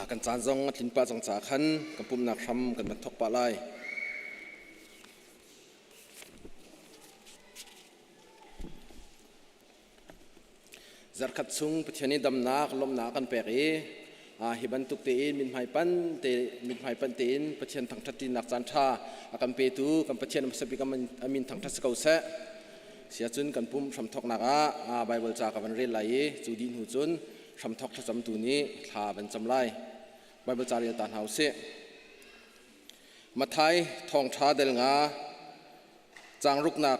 กันจานจงทิ้งป้าจงจากขันกันปุ่มนักทำกันบรรทุกปลาไหลจัดขัดซุงประเทศนี้ดำนักลมหนากันเปรีฮิบันตุกเตีนมินไฮปันเตมินไฮปันเตีนประเทศทางทัดดินนักจันทรากันเปตูกันประเทศมัสบิกันอามินทางทัศกาเสเสียจุนกันปุ่มทำทอกนักไบเบิลจากกันเรียนไหลจูดินหูจุนทำทอกทัศจำตูนี้ทาเป็นจำไลไบเบิลจารีตานเฮาเสมาไทยทองท้าเดลงาจางรุกนัก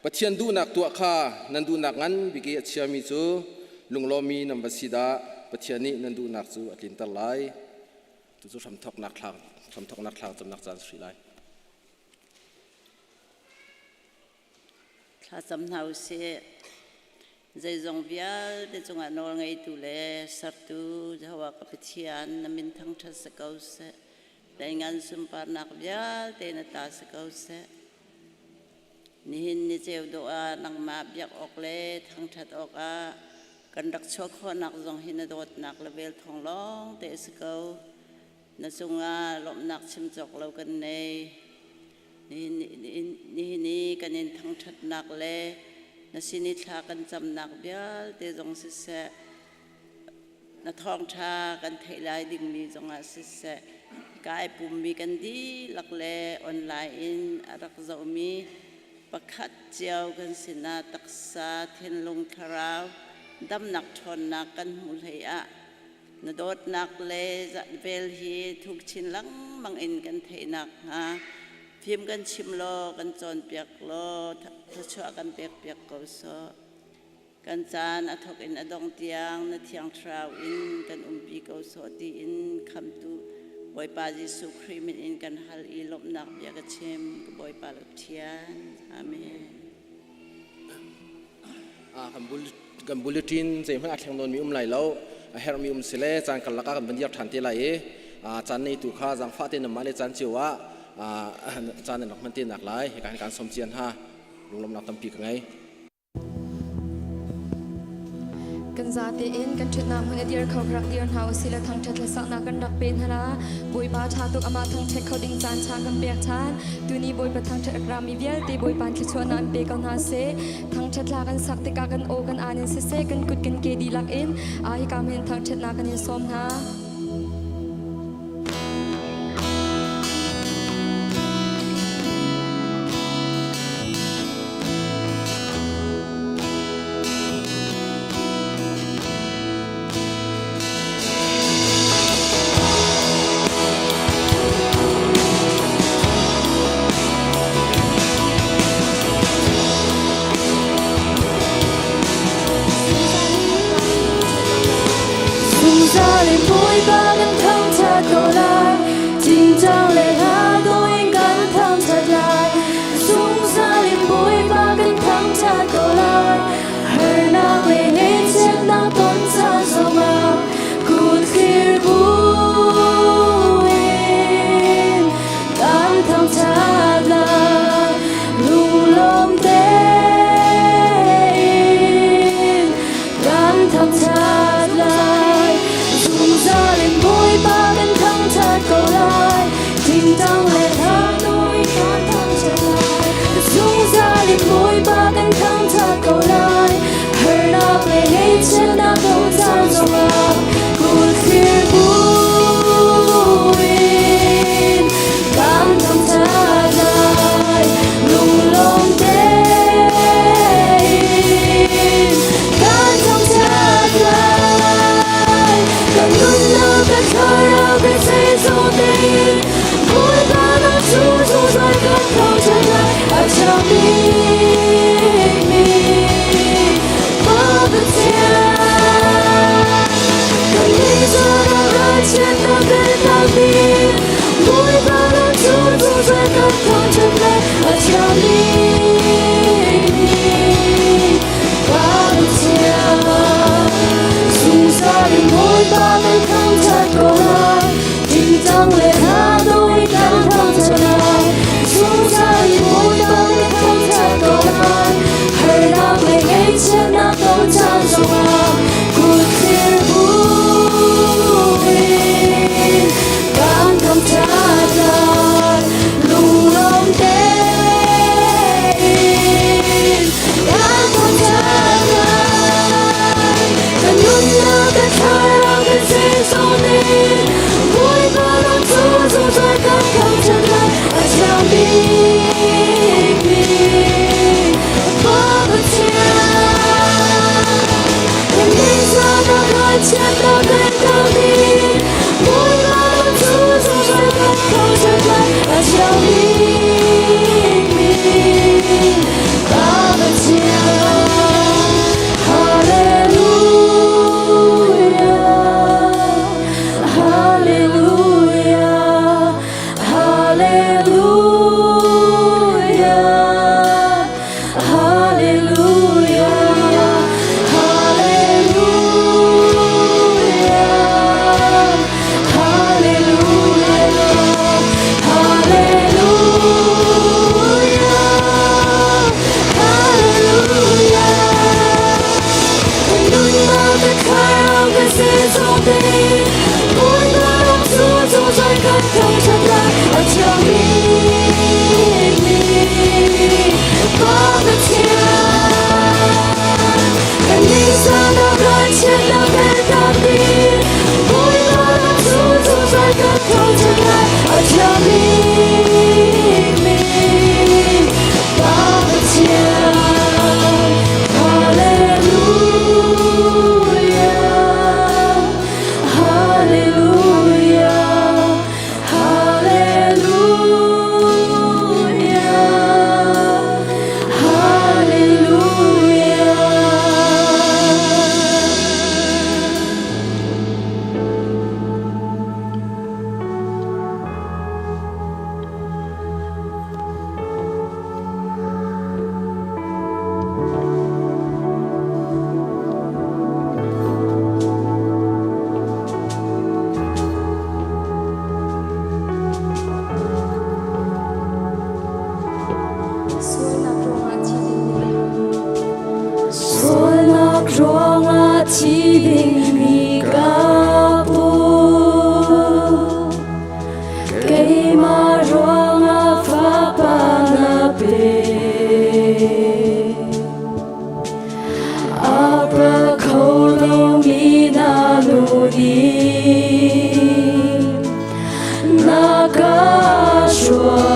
ประเทศดูนักตัวข้านันดูนักงั้นบิกิเชียมิจูลุงโลมีนัมบัสิดาประเทศนี้นันดูนักจูอัลินตะไลจูทำทอกนักทางจำนักจานสรีไลข้าจำเฮาเส dây dòng vial để chúng anh nói ngay tu lệ sát tu jawa kapitian namin thang thắt sa câu se đại ngàn sumpa nak vial để na ta sa câu se nihin ni treo doa nang ma biak ok le thang thắt ok a kan dak chok kho nak zong hin dot nak level thong long te sa câu na sunga lom nak chim chok lo kan nei ni kanin thang thắt nak le na sinit ha kan cham nak bial te jong si se na Thawngtha kan thei lai ding mi jong a si se kai pum mi kan di lak le online in arak zo mi pakhat chiao kan sina taksa Tlangtaar dam nak thon nak kan mul hei a na dot nak le za vel hi thuk chin lang mang in kan thei nak ha phim kan chim lo kan chon piak lo tha chwa kan piak ko so kan chan athok in adong tiang na Thiangtharau in kan umpi ko so ti in kham tu boy pa Jesu Christ in kan hal i lop nak ya ka Chim boy pa lo thian amen kan bulletin zai ma thang non mi lai lo her mi sele chan kal laka kan bandiak than te lai chan nei tu kha jang fa te na male chan chiwa chan nak man te nak lai kan som chian ha lom nak tampi ka ngai kan zate in kan thit nam hune dir khau rak dir hau sila thang that la sak na kan dak pen hala boy ba tha tuk ama thang thek khoding chan cha kan pek chan tuni boy pa thang that akrami vial te boy pan thchon nam pe kan ha se thang that la kan sak te ka kan o kan anin se kan kut kan ke di lak in ai kam hin thang that na kan in som na Hãy subscribe cho kênh Ghiền Mì Gõ để không bỏ lỡ chi ding mi ka pu cây ma ruang a fa pa na pe abra khâu lo mi na lu di na ka shua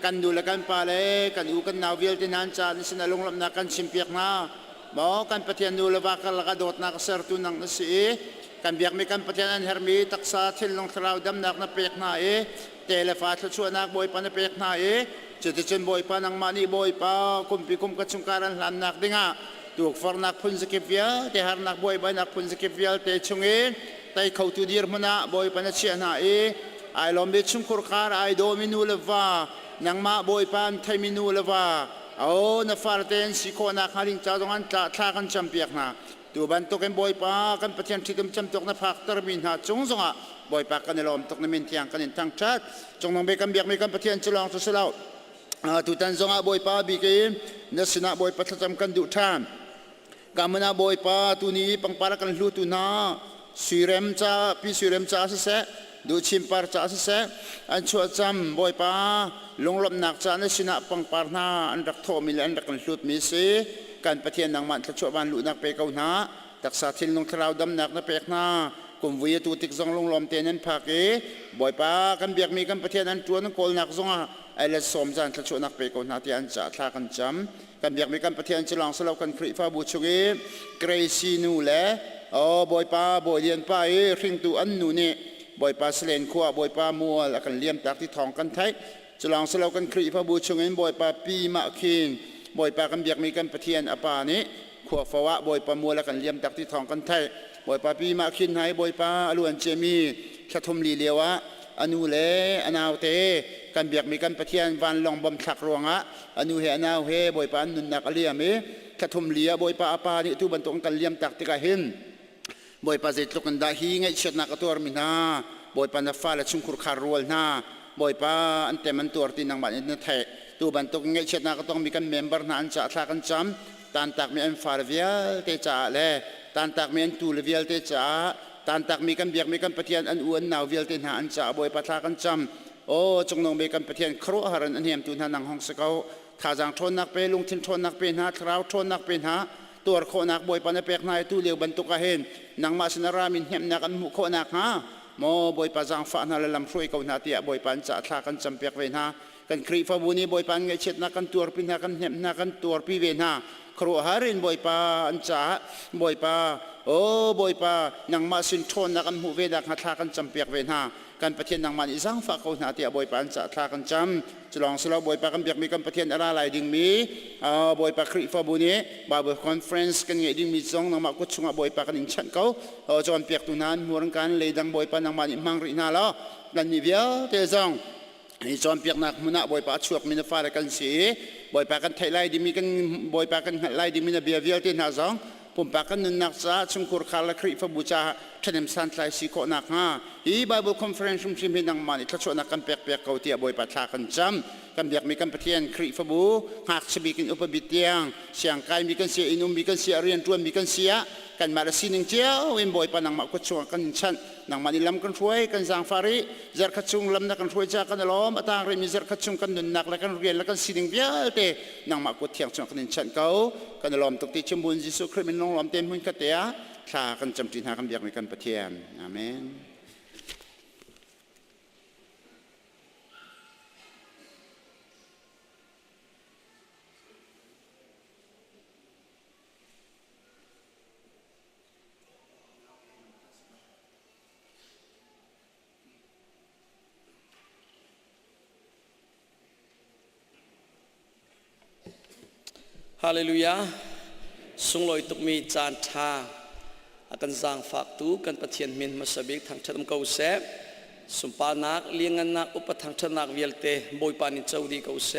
กันดูแลกันปาเล่กันอูกันนาวเวลที่นั่นจานสินะลงลำนักกันชิมเปียกนาบอกกันปะเทียนดูแลว่ากันละกระโดดนักเสร์ตุนักนสีกันเบียกมีกันปะเทียนอันเฮอร์มีตักษาทิลลงทราวดำนักนเปียกนาเตลฟ้าทชวนักบอยปานเปียกนาจุดที่ฉันบอยปานังมานีบอยปาคุมปีคุมกัดชุงการันหลันนักดิ่งถูกฟอร์นักพุนสกิฟยาเตหานักบอยปานักพุนสกิฟยาเตชงไตเขาตูดีร์มนาบอยปานเชียนาไอลอมเบชุมคุรคาร์ไอโดมินูเลวานังมาบอยปานไทมินูเลวาเอานฟาร์เตนสิโคนักฮาริงจ้าตรงนั้นท่ากันจำเปียกนะตัวบันตุกันบอยปากันปะเทียนที่กำจำตกนักพักตระมินหาจงสงะบอยปากันในลมตกในมินเทียงกันในทางชัดจงนองเบกันเบียกมีกันปะเทียนฉลองสุดเล่าตุตันสงะบอยปาบีเกมนสนะบอยปาจำกันดุทานกามนาบอยปาตุนี้ปังปารักันลูตุนาสุเรมจ้าพี่สุเรมจ้าเสะ ดูชิมปาร์จ้าเสอันชัวจำบ่อยป้าลงลมหนักจ้าในสินะปังปาร์นาอันรักโทมิลอันรักหลุดมีสีการปะเทียนนางมันทัชวบันลุนักเปกเอาหน้าตักษาทิลลงทราวดำนักนับเปกหน้ากลุ่มวิยตูติกซองลงลมเตนันพักบ่อยป้ากันเบียกมีกันปะเทียนอันตัวนักโกลนักซองไอเลสสมจันทัชวนักเปกเอาหน้าที่อันจ่าท่ากันจำกันเบียกมีกันปะเทียนฉลองสลาวกันคริฟ้าบุชกีเกรซีนูเล่บ่อยป้าบ่อยเดียนป้าริงตูอันนูเน่บ่อยป้าเสลนขวาบ่อยป้ามัวแล้วกันเลี้ยมตักที่ทองกันไทยฉลองสลาวกันคริฟ้าบุชกีบ่อยป้าปีมาคินบ่อยป้ากันเบียกมีกันปะเทียนอปานี้ขวบฟ้าบ่อยป้ามัวแล้วกันเลี้ยมตักที่ทองกันไทยบ่อยป้าปีมาคินให้บ่อยป้าอลวนเจมีขทมลีเลวะอนุเลอนาวเตกันเบียกมีกันปะเทียนวันลองบำทักรวงะอนุเฮอนาวเฮบ่อยป้านุนนักเลียมขทมลีบ่อยป้าอปานี้ทุบันตงกันเลี้ยมตักที่กะเห็นบ่อยป้าเจตุกันได้ฮีไงเชิดนักตัวมินาบ่อยป้านับฟ้าและชุมคุรคารวลนาบ่อยป้าอันเต็มันตัวตีนังบันอินเทตัวบันตกไงเช่นนั้นก็ต้องมีกันเมมเบอร์นั้นจะทากันจำตันตักมีอันฟาร์เวียลเตจ่าเล่ตันตักมีอันตูลเวียลเตจ่าตันตักมีกันเบียกมีกันปะเทียนอันอ้วนนาวเวียลเตนหาอันจ่าบ่อยปะทากันจำโอ้จงนงมีกันปะเทียนครัวหารันอันเหียมตุนหานังห้องสเกาท่าจางทนนักเปลุงทินทนนักเป็นหาคราวทนนักเป็นหาตัวโคนักบ่อยปะนเปกนายตู้เลี้ยวบรรทุกเห็นนังมาสนารามินเหียมนักอันมุโคนักฮะโมบ่อยปะจางฟ้านาลำช่วยเขาหน้าเตียบ่อยปะจะทากันจำเปียกเวนหากันครีฟาบุนีบ่อยปานไงเช็ดนักกันตัวพินหากันเห็บนักกันตัวพิเวนะครัวหารินบ่อยปานจ่าบ่อยปาโอ้บ่อยปานังมาสินทนนักกันหูเวดักหัดทากันจำเปียกเวนะกันประเทศนังมันอิสังฝากเขาหน้าเตียบ่อยปานจ่าทากันจำจะลองสลาวบ่อยปากันเปียกมีกันประเทศอะไรดิ่งมีบ่อยปาครีฟาบุนีบาเบอร์คอนเฟรนซ์กันไงดิ่งมีจงนังมากุศลบ่อยปากันอินชันเขาจอนเปียกตุนันหัวรังการเลยดังบ่อยปานังมันอิมังรินาล้อกันนิเวียเตจงนี่จอมเปียกนักมุนะบ่อยปาชวกมินาฟาร์กันสีบ่อยปากันไทยไล่ดิมีกันบ่อยปากันไล่ดิมีนาเบียเวียลที่นาจังผมปากันนักษาชุมคุรคาลคริฟบูชาทนมสันไลสิโคนักฮะอีไบเบิลคอนเฟอเรนซ์ชิมพินังมันถ้าชวนักกันเปียกเปียกเขาเตียบ่อยปาทากันจำกันเบียกมีกันปะเทียนคริฟบูหากสบีกินอุปบิเตียงเสียงกายมีกันเสียอินุมมีกันเสียเรียนรวมมีกันเสียกันมาละสินึงเจ้าเอ็มบ่อยปานังมากุศลกันชันนังมันลำกันช่วยกันจางฟาริเจอขัดชุงลำนักกันช่วยจากกันล้อมต่างเรื่องมีเจอขัดชุงกันดุนนักและกันเรียนและกันสิงเบียเตนังมากุศลช่วงกันชันเขากันล้อมตกติชมบุญยิสุคริสต์น้องล้อมเต็มหุ่นกระเตียชากันจำจินหากันเบียกในกันปะเทียนอาเมนฮาเลลูยาสุงลอยตุกมีจานทาอากันจางฝากตูกันปะเทียนมินมาสบิกทางชัดมเกาเสสุปานักเลี้ยงนักอุปทางชนักเวลเตบอยปานิเจ้าดีเกาเส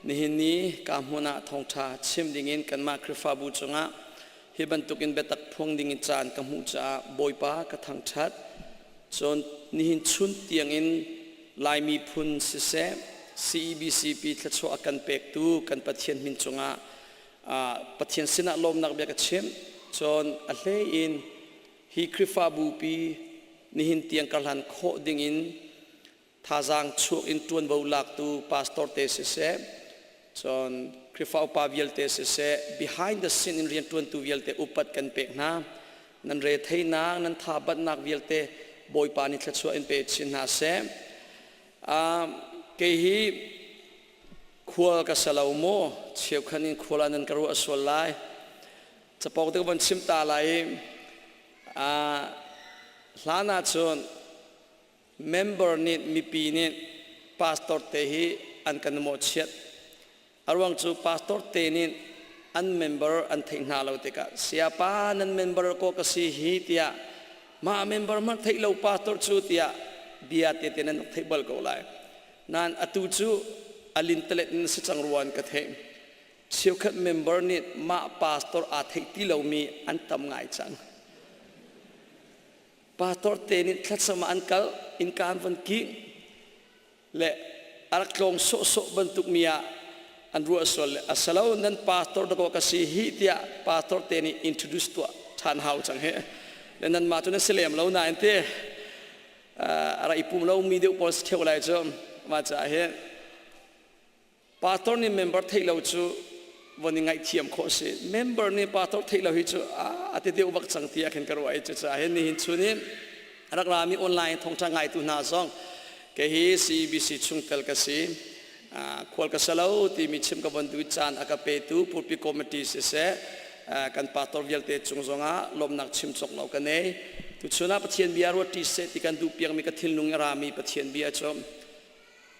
นี่นี้กามุนาทองทาชิมดิ่งกันมาคริฟาบูจงะฮิบันตุกินเบตักพวงดิ่งจานกัมหูจ่าบอยปากระทางชัดจนนี่ชุนเตียงอินลายมีพุนเสCEBC ทัชวากันเปกตูกันปะเทียนมินจงะปะเทียนสินะลมนักเบียกชิมจนอัลเลอินฮีคริฟาบูปีนิหินเตียงกัลหันโคดิ่งอินท่าจางชุกอินตวนบาวลักตูพาสตอร์เตสเซจนคริฟาอุปาวิลเตสเซ behind the scene อินเรียนตวนตูวิลเตอุปัดกันเปกนานันเรทัยนางนันท่าบัดนักวิลเตบอยปานิทัชวาอินเปชินนาเซเกฮีขวลกับสลาวโมเชี่ยวขันินขวลนันกรัวสวลไลจะปอกตัวบันชิมตาไหลลานาชนเมมเบอร์นิดมีปีนิดพาสตอร์เตฮีอันกันโมเชียดอารวังจูพาสตอร์เตนิดอันเมมเบอร์อันเทงนาเราเตกะ siapa นันเมมเบอร์ก็กสิฮีเตียมาเมมเบอร์มันเทเราพาสตอร์จูเตียเบียเตเตนันเทเบิลก็ไลนั่นอตุจูอลินเตเลนสิจังรวนกระเทงเชี่ยวขัดเมมเบอร์นี่มาพาสตอร์อาเทที่เรามีอันทำง่ายจังพาสตอร์เตนิทัศมาอันกัลอินการวันกี้และอารักลงโซบรรทุกเมียอันรัวสวลอาศัยนั้นพาสตอร์ตะโกกสิฮิตยาพาสตอร์เตนิอินโทรดิวส์ตัวทานเฮาจังเฮและนั้นมาตัวนั้นเสลียมเราหน้าอินเต อะไรปุ่มเรามีเดียวพอสเทวไลจอมมาจากเห็นปาตอนนี้เมมเบอร์ที่เราจูวันนี้ไงเทียมโคสิเมมเบอร์นี่ปาตอนที่เราฮิจูอาทิตย์เดียวบักสังเทียกันกระไรจะจากเห็นนี่หินชุนี้รักรามีออนไลน์ท่องจังไงตุนาซองเกฮี CEBC ชุงเตลกสีควอลกษลาวที่มีชิมกับบันดุจานอากาเปตูพูดพิคอมเมตี้เสะกันปาตอร์เวลเตจุงซงะลมนักชิมจกเหล่ากันเองทุกชนะปะเทียนเบียร์วัติเสที่กันดูเปียงมีกระทิลนุงรามีปะเทียนเบียร์จอม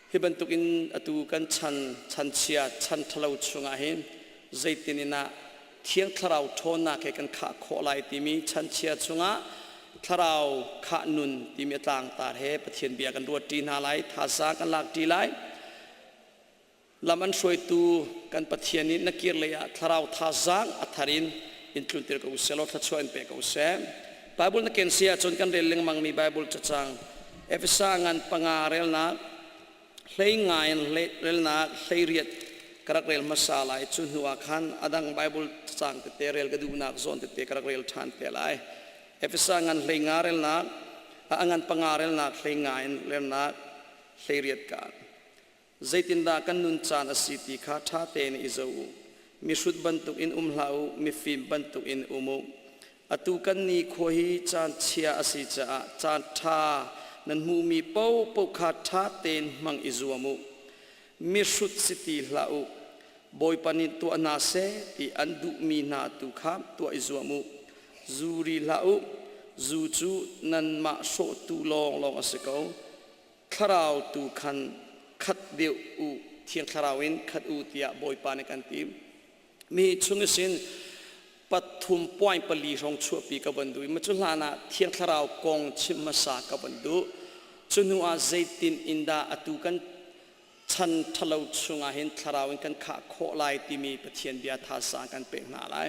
ที่บรรทุกินอตูกันชันเชียชันทะเลชุงอาหินใจตินินะเทียงทะเลโทนักกันขาโคไลที่มีชันเชียชุงอาทะเลขานุนที่มีต่างตาเฮปะเทียนเบียร์กันรัวตีนาไลท่าซากันหลักตีไลลำอันช่วยตูกันปะเทียนนี้นักเกียรเลยทะเลท่าซางอัฐรินอินทรุติรกุศลทัชวนเปกุศลไบเบิลนักเขียนเสียจนกันเรื่องมังมีไบเบิลจะจังเอเฟซ่างานปังอาเรลนักเลี้ยงงานเรลนักเลี้ยเรียดกระเรลมาสาลายจุนหัวขันอดังไบเบิลจังเตเตเรลกระดูนักโซนเตเตกระเรลชันเตลายเอเฟซ่างานเลี้ยงงานเรลนักงานปังอาเรลนักเลี้ยงงานเรลนักเลี้ยเรียดกันใจตินดากันนุนจานอสิติข้าท่าเตนอิจาวมีชุดบรรทุกอินลาวมีฟิล์มบรรทุกอินมุอตุกันนี้ขวฮีจานเชียอสิจาจานท่านั้นมูมีเป้าปกขาท่าเตนมังอิจวมุมีชุดสติลาวบอยปนิตัวนาเซที่อันดุมีนาตุข้ามตัวอิจวมุจูริลาวจูจูนันมาโซตุลองอสิกาคราวตุขันขัดเดียวอูเทียงคราวินขัดอูเตียบอยปาในกันทีมีชุงสินปัทุมป่วยปลีรองชั่วปีกับบันดุมาจุลานะเทียงคราวกองชิมมาสากับบันดุจุนหัวใจตินอินดาอตุกันชันทะเลชุงอาเห็นคราวินกันขาโคลายที่มีปะเทียนเบียทาสากันเป็นหน้าลาย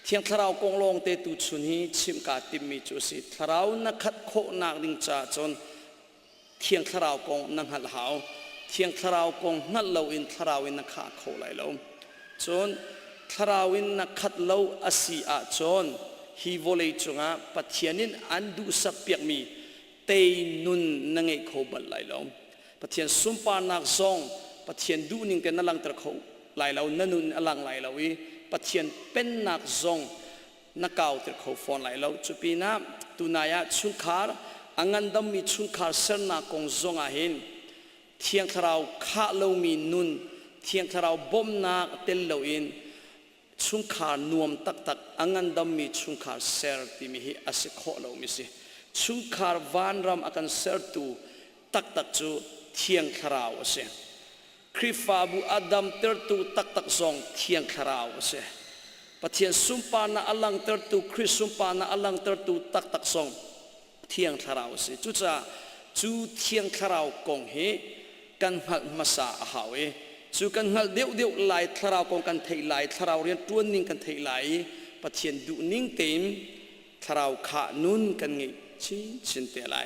เทียงคราวกองลงเตตุชุนฮีชิมกาติมีจุสิคราวนักขัดโคนักดิงจ่าจนเทียงคราวกองนังหัดหาวเทียงคราวกองนัดเลาอินคราวอินนักขาโคไหลเลาจนคราวอินนักขัดเลาอาศีอาจนฮีโวเลจงะปัทยานินอันดูสับเปียกมีเตยนุนนังเอโคบัลไหลเลาปัทยานสุมปานักซองปัทยานดูนิงเตนัลังตะโคไหลเลานันุนอลังไหลเลาวิปัทยานเป็นนักซองนักเก่าตะโคฟอนไหลเลาจุปีนาตุนายะชุนคาร์อังันดำมีชุนคาร์เซนนักกงซองอาหินเทียงคราวข้าเลามีนุนเทียงคราวบ่มนักเตลเลาอินชุนคาร์นวมตักตักอังันดำมีชุนคาร์เซอร์ที่มีฮิอาศัยข้อเลามิสิชุนคาร์วานรำอากันเซอร์ตูตักตักจูเทียงคราวเสคริฟาบูอาดัมเตอร์ตูตักตักซองเทียงคราวเสปะเทียนสุมปานาอลังเตอร์ตูคริสสุมปานาอลังเตอร์ตูตักตักซองเทียงคราวเสจุจ้าจูเทียงคราวกงเฮกันหัดมาสาหาเวจูกันหัดเดียวไหลคราวกงกันเทไหลคราวเรียนตัวนิ่งกันเทไหลปะเทียนดูนิ่งเต็มคราวขานุนกันไงชินเตไหล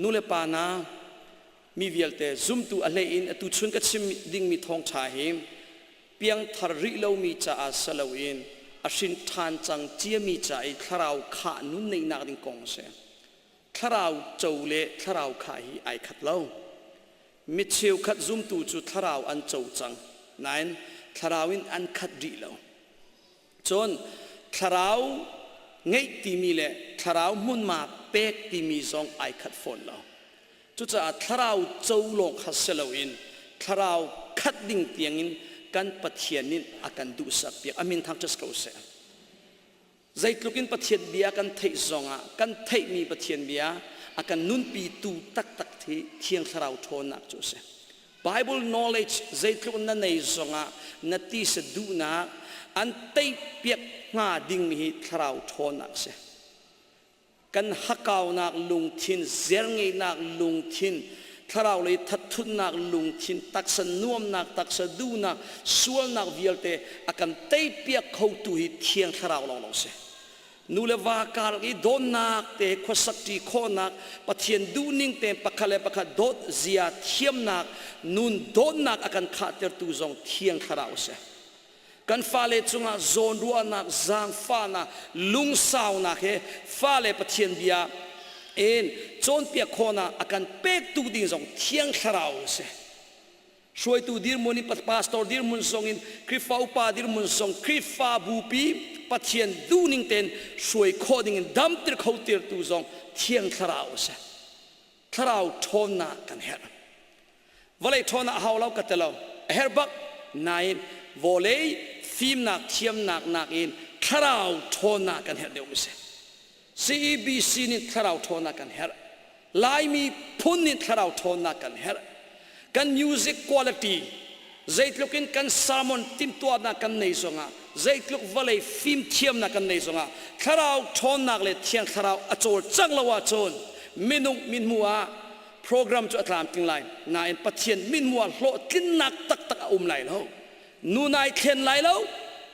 นูเลปานามีเวลเตซุมตูอะไรอินตุชุนกัชิมดิ่งมีทองชาเฮมเปียงทาริเลวมีจ่าอาสลาวินอาชินทานจังเจียมีจ่าอีคราวขานุนในนักดิ่งกงเสคราวโจเลคราวขาฮีไอขัดเลวมิเชลขัดซุมตูจุคราวอันโจจังนั้นคราวินอันขัดดีเลวจนคราวไงตีมีเลคราวมุนมาเป็กตีมีซองไอขัดฝนเลวจุดจะคราวโจลงฮัสเซลวินคราวขัดดิ่งเตียงินกันปะเทียนินอากันดูสักเปียอามินทางจัสเกาเซใจลุกินปะเทียนเบียกันเทซองะกันเทมีปะเทียนเบียอากันนุนปีตูตักที่เทียงคราวโทนักจุเซ Bible knowledge ใจลุกนั่นในซองะนัตติสดูนักอันเตยเปียกงาดิ่งมีคราวโทนักเซกันฮักเอานักลุงทินเสียงไงนักลุงทินถ้าเราเลยทัดทุนนักลุงทินตักสนุมนักตักสดูนักส่วนนักวิลเตอากันเตยเปียกเขาตุหิเทียงถ้าเราลองเสนูเลวาการอีโดนนักเตขวัสักตีโคนักปะเทียนดูนิ่งเตปะคาเลปะคาโดดเสียเทียมนักนูนโดนนักอากันขาดเตอร์ตูซองเทียงถ้าเราเสกันฟ้าเลจุงะโซนรัวนักจางฟ้านักลุงสาวนักเฮฟ้าเลปะเทียนเบีย เอ็นจนเปียกโคนาอาการเป็กตูดิ้งส่งเที่ยงคราวเสช่วยตูดิรมุนิปัตปาสตอร์ดิรมุนส่งอินคริฟ้าอุปาดิรมุนส่งคริฟ้าบูปีปัจเจียนดูนิ่งเต็นช่วยโคดิ้งดัมติร์เขาติร์ตูส่งเที่ยงคราวเสคราวทอนากันเฮร์วอลเลย์ทอนาฮาวเรากัตเลาเฮร์บักนายวอลเลย์ฟิล์มนักเทียมนักอินคราวทอนากันเฮร์เดียวเสCEBC นี่คราวทอนากันเฮร์ไลมีพุ่นนี่คราวทอนากันเฮร์กันมิวสิกคุณภาพใจลุกินกันซามอนติมตัวนักกันในส่งอ่ะใจลุกวอลเลย์ฟิล์มเทียมนักกันในส่งอ่ะคราวทอนักเลยเทียงคราวอโจรจังละว่าโจรมินุมินมัวโปรแกรมจุดอัตลามติงไลนายปัจเจียนมินมัวโลกินนักตักไลแล้วนูนายเขียนไลแล้ว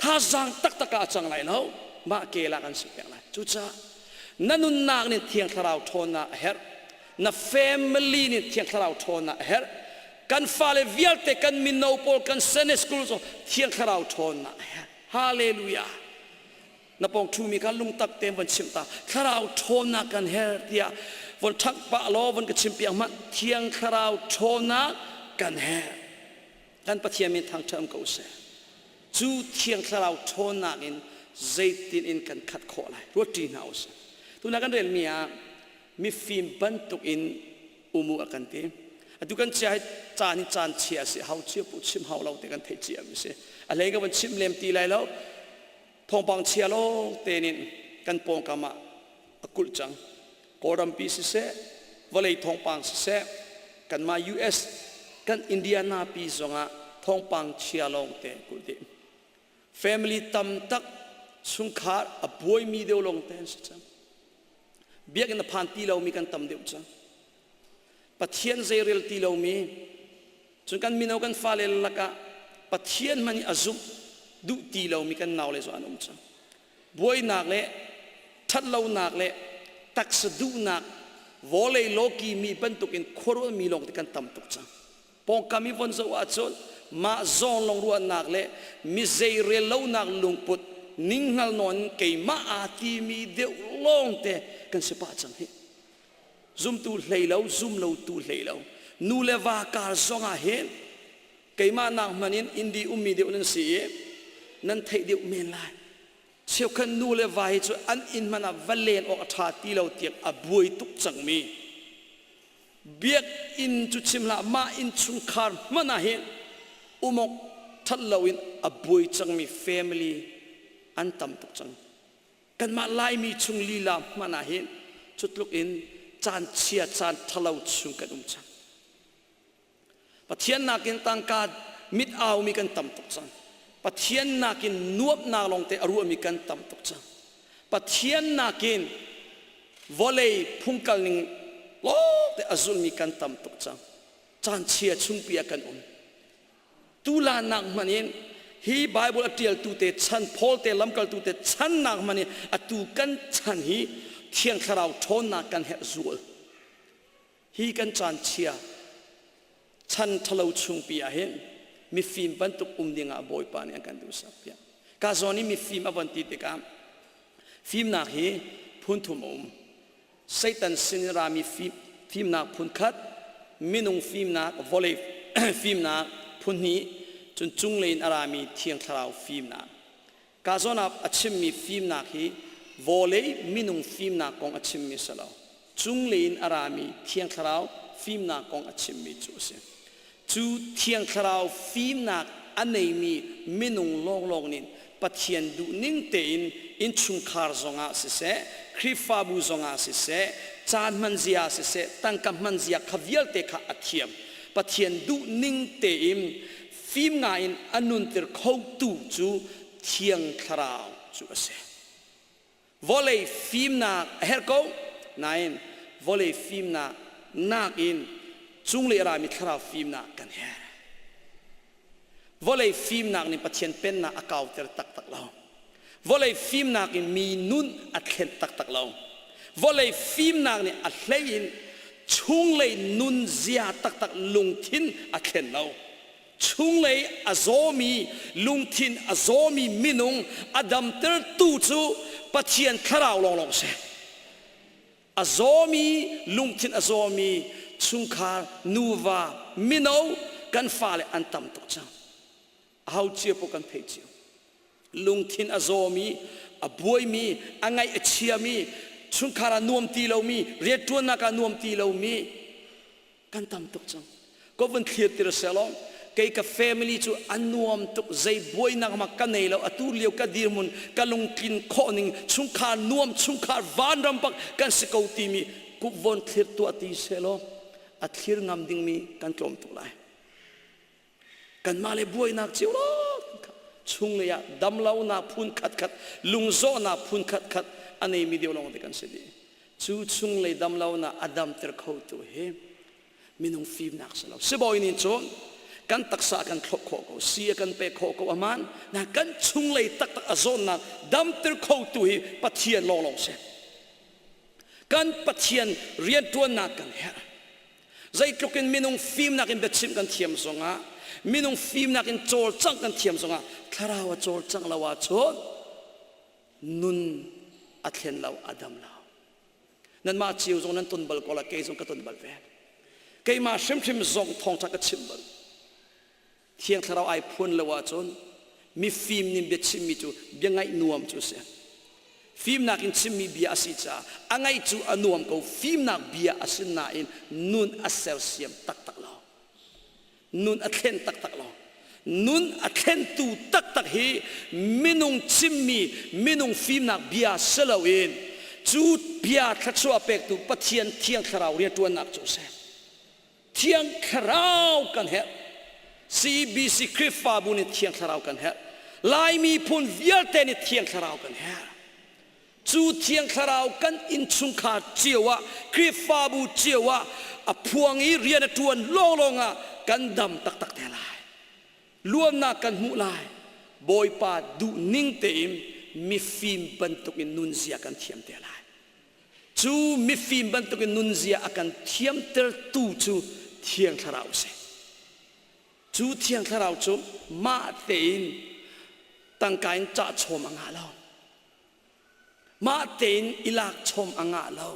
ท่าจังตักจังไลแล้วมาเกล้ากันสิเปียงไลจุดจ้านั่นนุนนักนี่เทียงคราวทอนักเฮร์นั่นแฟมิลี่นี่เทียงคราวทอนักเฮร์กันฟาเลวิลเตกันมินโนโปลกันเซเนสคูลเทียงคราวทอนนะฮาเลลูยานับปองทูมีกันลุงตักเต็มวันชิมตาคราวทอนนะกันเฮร์ที่วันทักปะโลวันกันชิมเปียงมันเทียงคราวทอนนะกันเฮร์กันปะเทียมินทางเทิมกูเสจูเทียงคราวทอนนะอินใจตินอินกันขัดข้ออะไรรถจีนเอาเสตุนักกันเรียนมีฟิล์มบรรทุกอินอุโมงค์กันเต็มดูกันเชียจานิจานเชียสิเขาเชียปุชิมเขาเราแต่กันเทเจียมิเสอะไรก็วันชิมเลมตีไรแล้วทองปังเชียโลเตนินกันปองกามากุลจังโกรัมปีสิเสวลัยทองปังสิเสกันมา US กันอินเดียนาปีสงะทองปังเชียโลเตกุลเด family ตั้มตักสุงขาอบวยมีเดียวลงเตนสิจังเบียกันพันตีเรามีกันตั้มเดียวจังปัจเจียนเซเรลตีเรามีจนกันมินเอากันฟาเลลละกะปัจเจียนมันอาจุดูตีเรามีกันนาวเลยส่วนนั้นจังบวยนักเละทัดเรานักเละตักสะดูนักวอลเลย์โลกีมีเป็นตุกินครัวมีลงที่กันตั้มตุกจังปองกามีวันสวัสดิ์มาซองลงรัวนักเละมิเซเรลเรานักลุงปุดนิ่งหัลนอนเกยมาอาตีมีเดียวลงเตกันเสพาจังเฮซุ่มตูเลยแล้วซุ่มเราตูเลยแล้วนูเลวาการส่งอาเห็นเกี่ยมานักมันอินดีมีเดียวนั่นสินั่นเทเดียวเมนไลเชื่อกันนูเลวาให้ช่วยอันอินมันวัลเลนออกทาตีเราเตียกอบวยตุกจังมีเบียกอินจุดชิมละมาอินชุนคาร์มันอาเห็นอุโมกทัดเราอินอบวยจังมี family อันตั้มตุกจังกันมาไล่มีชุงลีลามันอาเห็นจุดลุกอินจานเชียจานทะเลาชุงกันจังปะเทียนนักินตังกาดมิดเอามีกันตั้มตุกจังปะเทียนนักินนวบนาลงเตอรัวมีกันตั้มตุกจังปะเทียนนักินวอลเลย์พุ่งกันนิงโลเตอซุลมีกันตั้มตุกจังจานเชียชุงเปียกันตุลานักมันเองฮีไบเบิลอัตเตียลตูเตชันพอลเตลัมกัลตูเตชันนักมันเองอัตุกันชันฮีเทียงคราวทอนนักกันเฮซูลฮีกันจานเชียฉันทะเลาชุงปีอาเห็นมีฟิล์มบรรทุกดิ่งอาบอยปานี่กันดูสับเปียกาซอนี่มีฟิล์มอวันติดกันฟิล์มนักฮีพุนทุมไซตันซินรามีฟิล์มนักพุนคัดมินุงฟิล์มนักวอลเลย์ฟิล์มนักพุนนี้จนจุงเลนอารามีเทียงคราวฟิล์มนักกาซอนับอัชมีฟิล์มนักฮีวอลเลย์มินุงฟิล์มนักของอัชมีสลาวจุงเลนอารามีเทียงคราวฟิล์มนักของอัชมีจูเซจูเทียงคราวฟิล์มนักอันไหนมีมินุงลงนินปัจเจียนดูนิ่งเตอินชุงคาร์ซงอาสิเซคริฟาบูซงอาสิเซจานมันเซียสิเซตั้งกับมันเซียขวิลเตคะอัฐิมปัจเจียนดูนิ่งเตอิมฟิล์มงาอินอนุนเตอร์เขาตูจูเทียงคราวจูเซวอลเลย์ฟิล์มนักเฮร์โก้นายน์วอลเลย์ฟิล์มนักอินจุงเลรามิคราวฟิล์มนักกันเฮร์วอลเลย์ฟิล์มนักนี่ปัจเจียนเป็นนักอากาศเตอร์ตักเราวอลเลย์ฟิล์มนักนี่มีนุนอัดเข็นตักเราวอลเลย์ฟิล์มนักนี่อัดเลยินชุงเลนุนเซียตักลุงทินอัดเข็นเราชุงเลยอาโซมีลุงทินอาโซมีมินุงอดัมเตอร์ตูจูปัจเจียนคราวลงเส azomi lungtin azomi chungkhar nuwa mino kan fale antam tok chang how chia po kan phei chiu lungtin azomi aboi mi angai achia mi chungkhara nuam ti lo mi retuana ka nuam ti lo mi kan tam tok chang ko van thiet tir selong kay ka family chu anuam tok zai boy na ma kanei lo atu leo ka dirmun kalungkin khoning chungkhar nuam chungkhar van rampak kan sikau ti mi ku von thir tu ati selo athir ngam ding mi kan tlom tu lai kan male boy nak chiu lo chung le ya dam lau na phun khat khat lungzo na phun khat khat anei mi deu long de kan se di chu chung le dam lau na adam ter khau tu he minung fim nak selo se boy ni chon kan taksa kan thlok kho ko sia kan pe kho ko aman na kan chung le tak tak azon na dam ter khau tu hi pathian long long se kan pathian rian tuan na kan he zai tlokin minung fim na kin betsim kan thiam songa minung fim na kin chol chang kan thiam songa tharawa chol chang lawa chon nun athen law adam law nan ma chiu zong nan tun bal ko la ke zong ka tun bal ve ke ma shim shim zong thong ta ka chim bal Thiangtharau ai phun lawa chon mi fim nim be chim mi chu bengai nuam chu se fim nak in chim mi bia asi cha angai chu anuam ko fim nak bia asin na in nun asel siam tak tak lo nun athen tak tak lo nun athen tu tak tak hi minung chim mi minung fim nak bia selo in chu bia thatchu apek tu pathian Thiangtharau ria tuan nak chu se Thiangtharau kan he CEBC krifa bunit Thiangtharau kan he lai mi phun vial te ni Thiangtharau kan he chu Thiangtharau kan in chungkha chiwa krifa bu chiwa a phuangi rian tuan long longa kan dam tak tak te lai luam na kan mu lai boy pa du ning te im mi fim bantuk in nunzia kan thiam te lai chu mi fim bantuk in nunzia akan thiam ter tu chu Thiangtharau se chu Thiangtharau chu ma tein tangkain cha chom anga lo ma tein ilak chom anga lo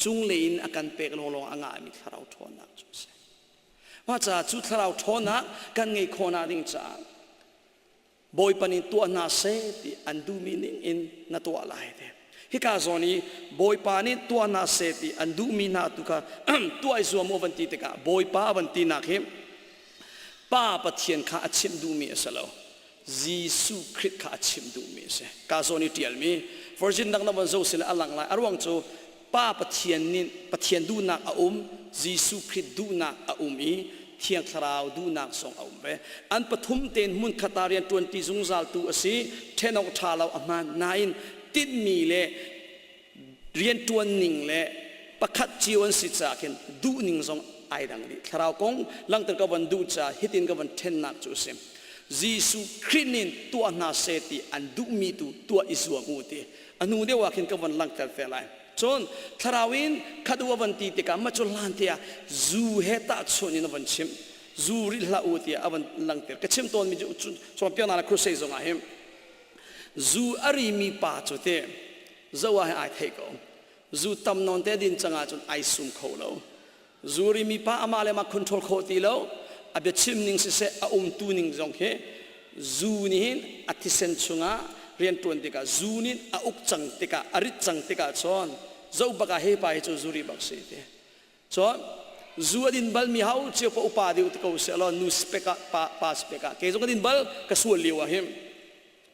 chung lein akan pek long long anga mi tharau thona chu se ma cha chu tharau thona kan ngei khona ding cha boy panin tu na se ti andu meaning in na to lai de hika zoni boy panin tu na se ti andu mi na tu ka tu ai zo mo van ti te ka boy pa van ti na khem pa pathian kha achim du mi asalo jisu khrit kha achim du mi se ka zoni tial mi virgin dak na ban zo sila alang lai arwang chu pa pathian nin pathian du na a jisu khrit du na a i Thiangtharau du nak song a be an pathum ten mun khatarian 20 zungzal tu asi Enok thalaw aman nain tin mi le rian tuan ning le pakhat chiwan si cha ken du ning song ai dang ni tharau kong lang ter ka ban du cha hitin ka ban ten nak chu sem jisu krinin tu na se ti an du mi tu iswa mu ti anu de wa kin ka ban lang ter fe lai chon tharawin khadwa ban ti te ka ma chol lan tia zu heta choni na ban chim zu ri la u ti aban lang ter ka chim ton mi chu pya na crusade zong a hem zu ari mi pa chu te zawa ai thei ko zu tam non te din changa chon ai sum kho lo zuri mi pa amale ma control khoti lo abe chim ning se a tu ning jong he zu ni hin atisen chunga rian tuan tika zu nin a uk chang tika arit chang tika chon zo baka he pa he chu zuri bak se te chon zu adin bal mi hau che po upa di ut ko se lo nu speka pa speka ke jong din bal ka su liwa hem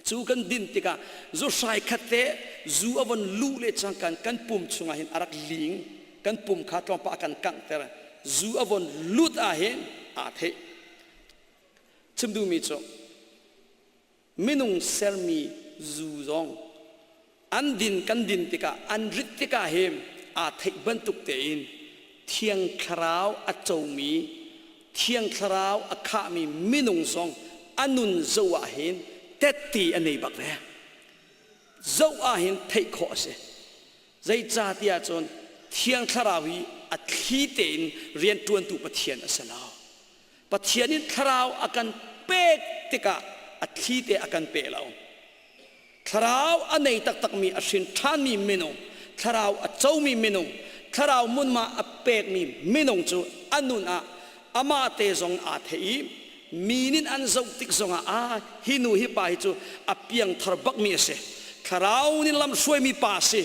chu kan din tika zo sai khate zu avon lu le chang kan pum chunga hin arak ling kan pum kha tong pa kan kang ter zu avon lut a hen a the chimdu mi cho minung sermi zu zong an din kan din tika an rit tika hem a the bantuk te in Thiangtharau a chomi Thiangtharau a kha mi minung song anun zowa hen tetti anei bak le zo a hen thei kho se zai cha tia chon Thiangtharau hi a thi ten rian tuan tu pathian asalaw pathianin tharau akan pek tika a thi te akan pe law tharau anei tak tak mi ashin than mi meno Tlangtaar achau mi minung Tlangtaar mun ma apek mi minung chu anun a ama te zong a thei minin an zau tik zonga a hinu hi pa hi chu apiang tharbak mi ase Tlangtaar ni lam suai mi pa se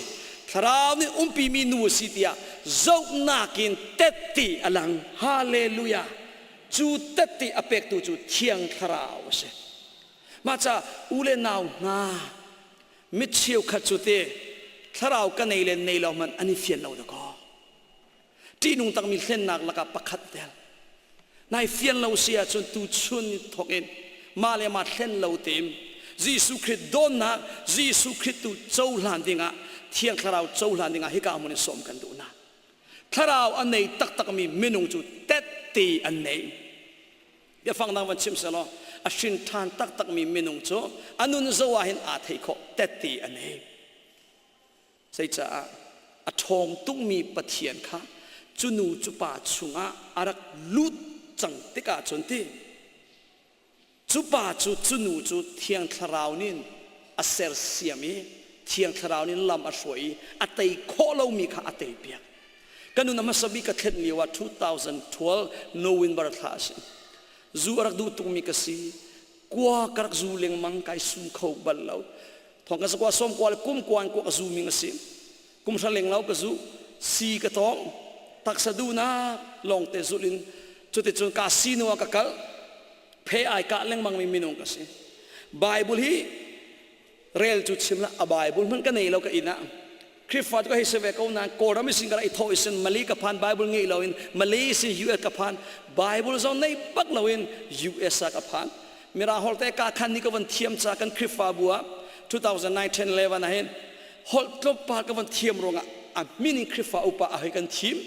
Tlangtaar ni umpi mi nu si tia zau nakin tetti alang hallelujah chu tetti apek tu chu Thiangtharau ase ma cha ule naw nga mit chiu khat chu te Tlangtaar ka nei len nei lo man ani fian lo da ko ti nung tak mi hlen nak laka pakhat tel nai fian lo sia chun tu chun thokin ma le ma hlen lo tim Jesu Christ don na Jesu Christ tu chau hlan dinga Thiangtharau chau hlan dinga hi ka mun som kan du na Tlangtaar an nei tak tak mi minung chu tetti an nei ya phang nang wan chim salo a shin than tak tak mi minung chu anun zowa hin a thei kho tetti an nei sai cha a thong tung mi pathian kha chunu chupa chunga arak lut chang tika chunti chupa chu chunu chu Thiangtharau nin a ser siami Thiangtharau nin lam a soi atei kholo mi kha atei pia kanu namasabi ka khet liwa 2012 November thas zu arak du tung mi kasi kwa karak zu leng mang kai sum khau ballo thong ka kwa som kwal kum kwan ko ka zu mi ngasi kum sa leng lau ka zu si ka tong tak sadu na long te zulin chuti chun casino ka kal phe ai ka leng mang mi minong kasi Bible hi rel chu chimla a Bible man ka nei lo ka ina Krifat ko hisave ko na koram singara itho isen mali ka phan Bible ngei lo in Malaysia US ka phan Bible zon nei bak lo in US ka phan mira holte ka khan ni ka van thiam cha kan Krifa bua 2019 11 ahen hol to pa ka van thiam ronga a meaning Krifa upa a kan thim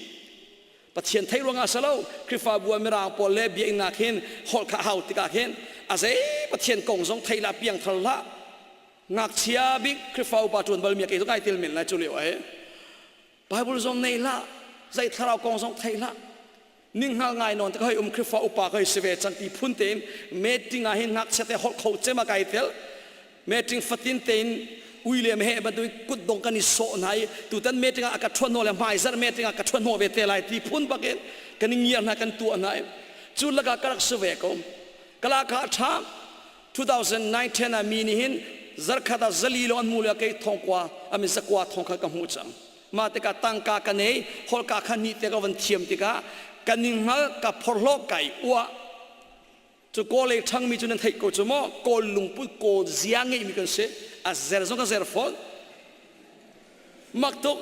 pathian thai ronga salo Krifa bua mira po le bi ina khin hol kha hau tika khin ase pathian kong zong thai la piang thal la ngak Chia big Krifa upa chun bal mi ke zo kai til min la chu le ai Bible zong nei la zai Tlangtaar kong zong thai la ning ha ngai non ta kai Krifa upa kai seve chan ti phun ten meeting a hin ngak chete hol khou chema kai tel meeting fatin ten William he ba du kut dong kan ni so nai tu tan meeting a ka thon no le mai zar meeting a ka thon no ve te lai ti phun ba ken kan ngi na kan tu anai chu laga karak seve ko kala kha tha 2019 a mi ni hin zar khada zalilo an mulia ke thongkwa ami zakwa thongkha ka mu chang ma te ka tangka ka nei hol ka khani te ka van thiam te ka kaning hal ka phorlo kai wa chu ko le thang mi chunan thai ko chumo ko lungpu ko ziang nge mi kan se a zer zo ka zer phone mak tok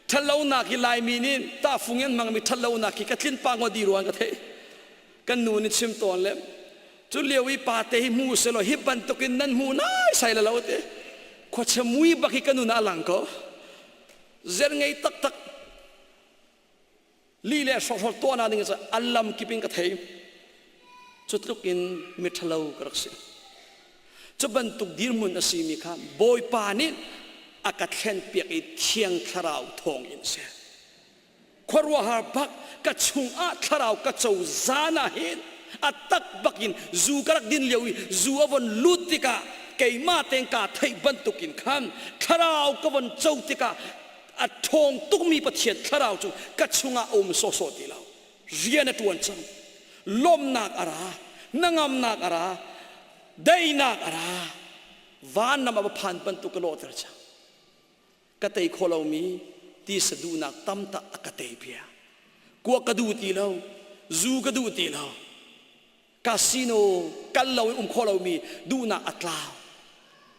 thalo na ki lai mi ni ta fungen mang mi thalo na ki ka thlin pa ngo di ruan ka the kan nu ni chim ton le chu lewi Pate hi mu selo hi ban tokin nan mu nai sai la lote ko chamui baki kanu na lang ko zer ngei tak tak li le so so to na ding sa alam kiping ka thei chutlukin mithalo karakse chuban tuk dir mun asimi kha boy pa ni akat khen piak i Thiangtharau thong in se khorwa har bak ka chung a Tharau ka chau zana hin atak bakin zu karak din lewi zu avon lutika keima tengka thai bantukin khan Tharau kawan chautika athong tukmi pathian Tharau chu kachunga so so tilaw riana tuan chang lom nak ara nangam nak ara dai nak ara van nam ba phan bantuk lo tar cha katei kholo mi ti sadu nak tamta akatei pia ko kadu tilaw zu kadu tilaw casino kallo kholo mi du na atlaw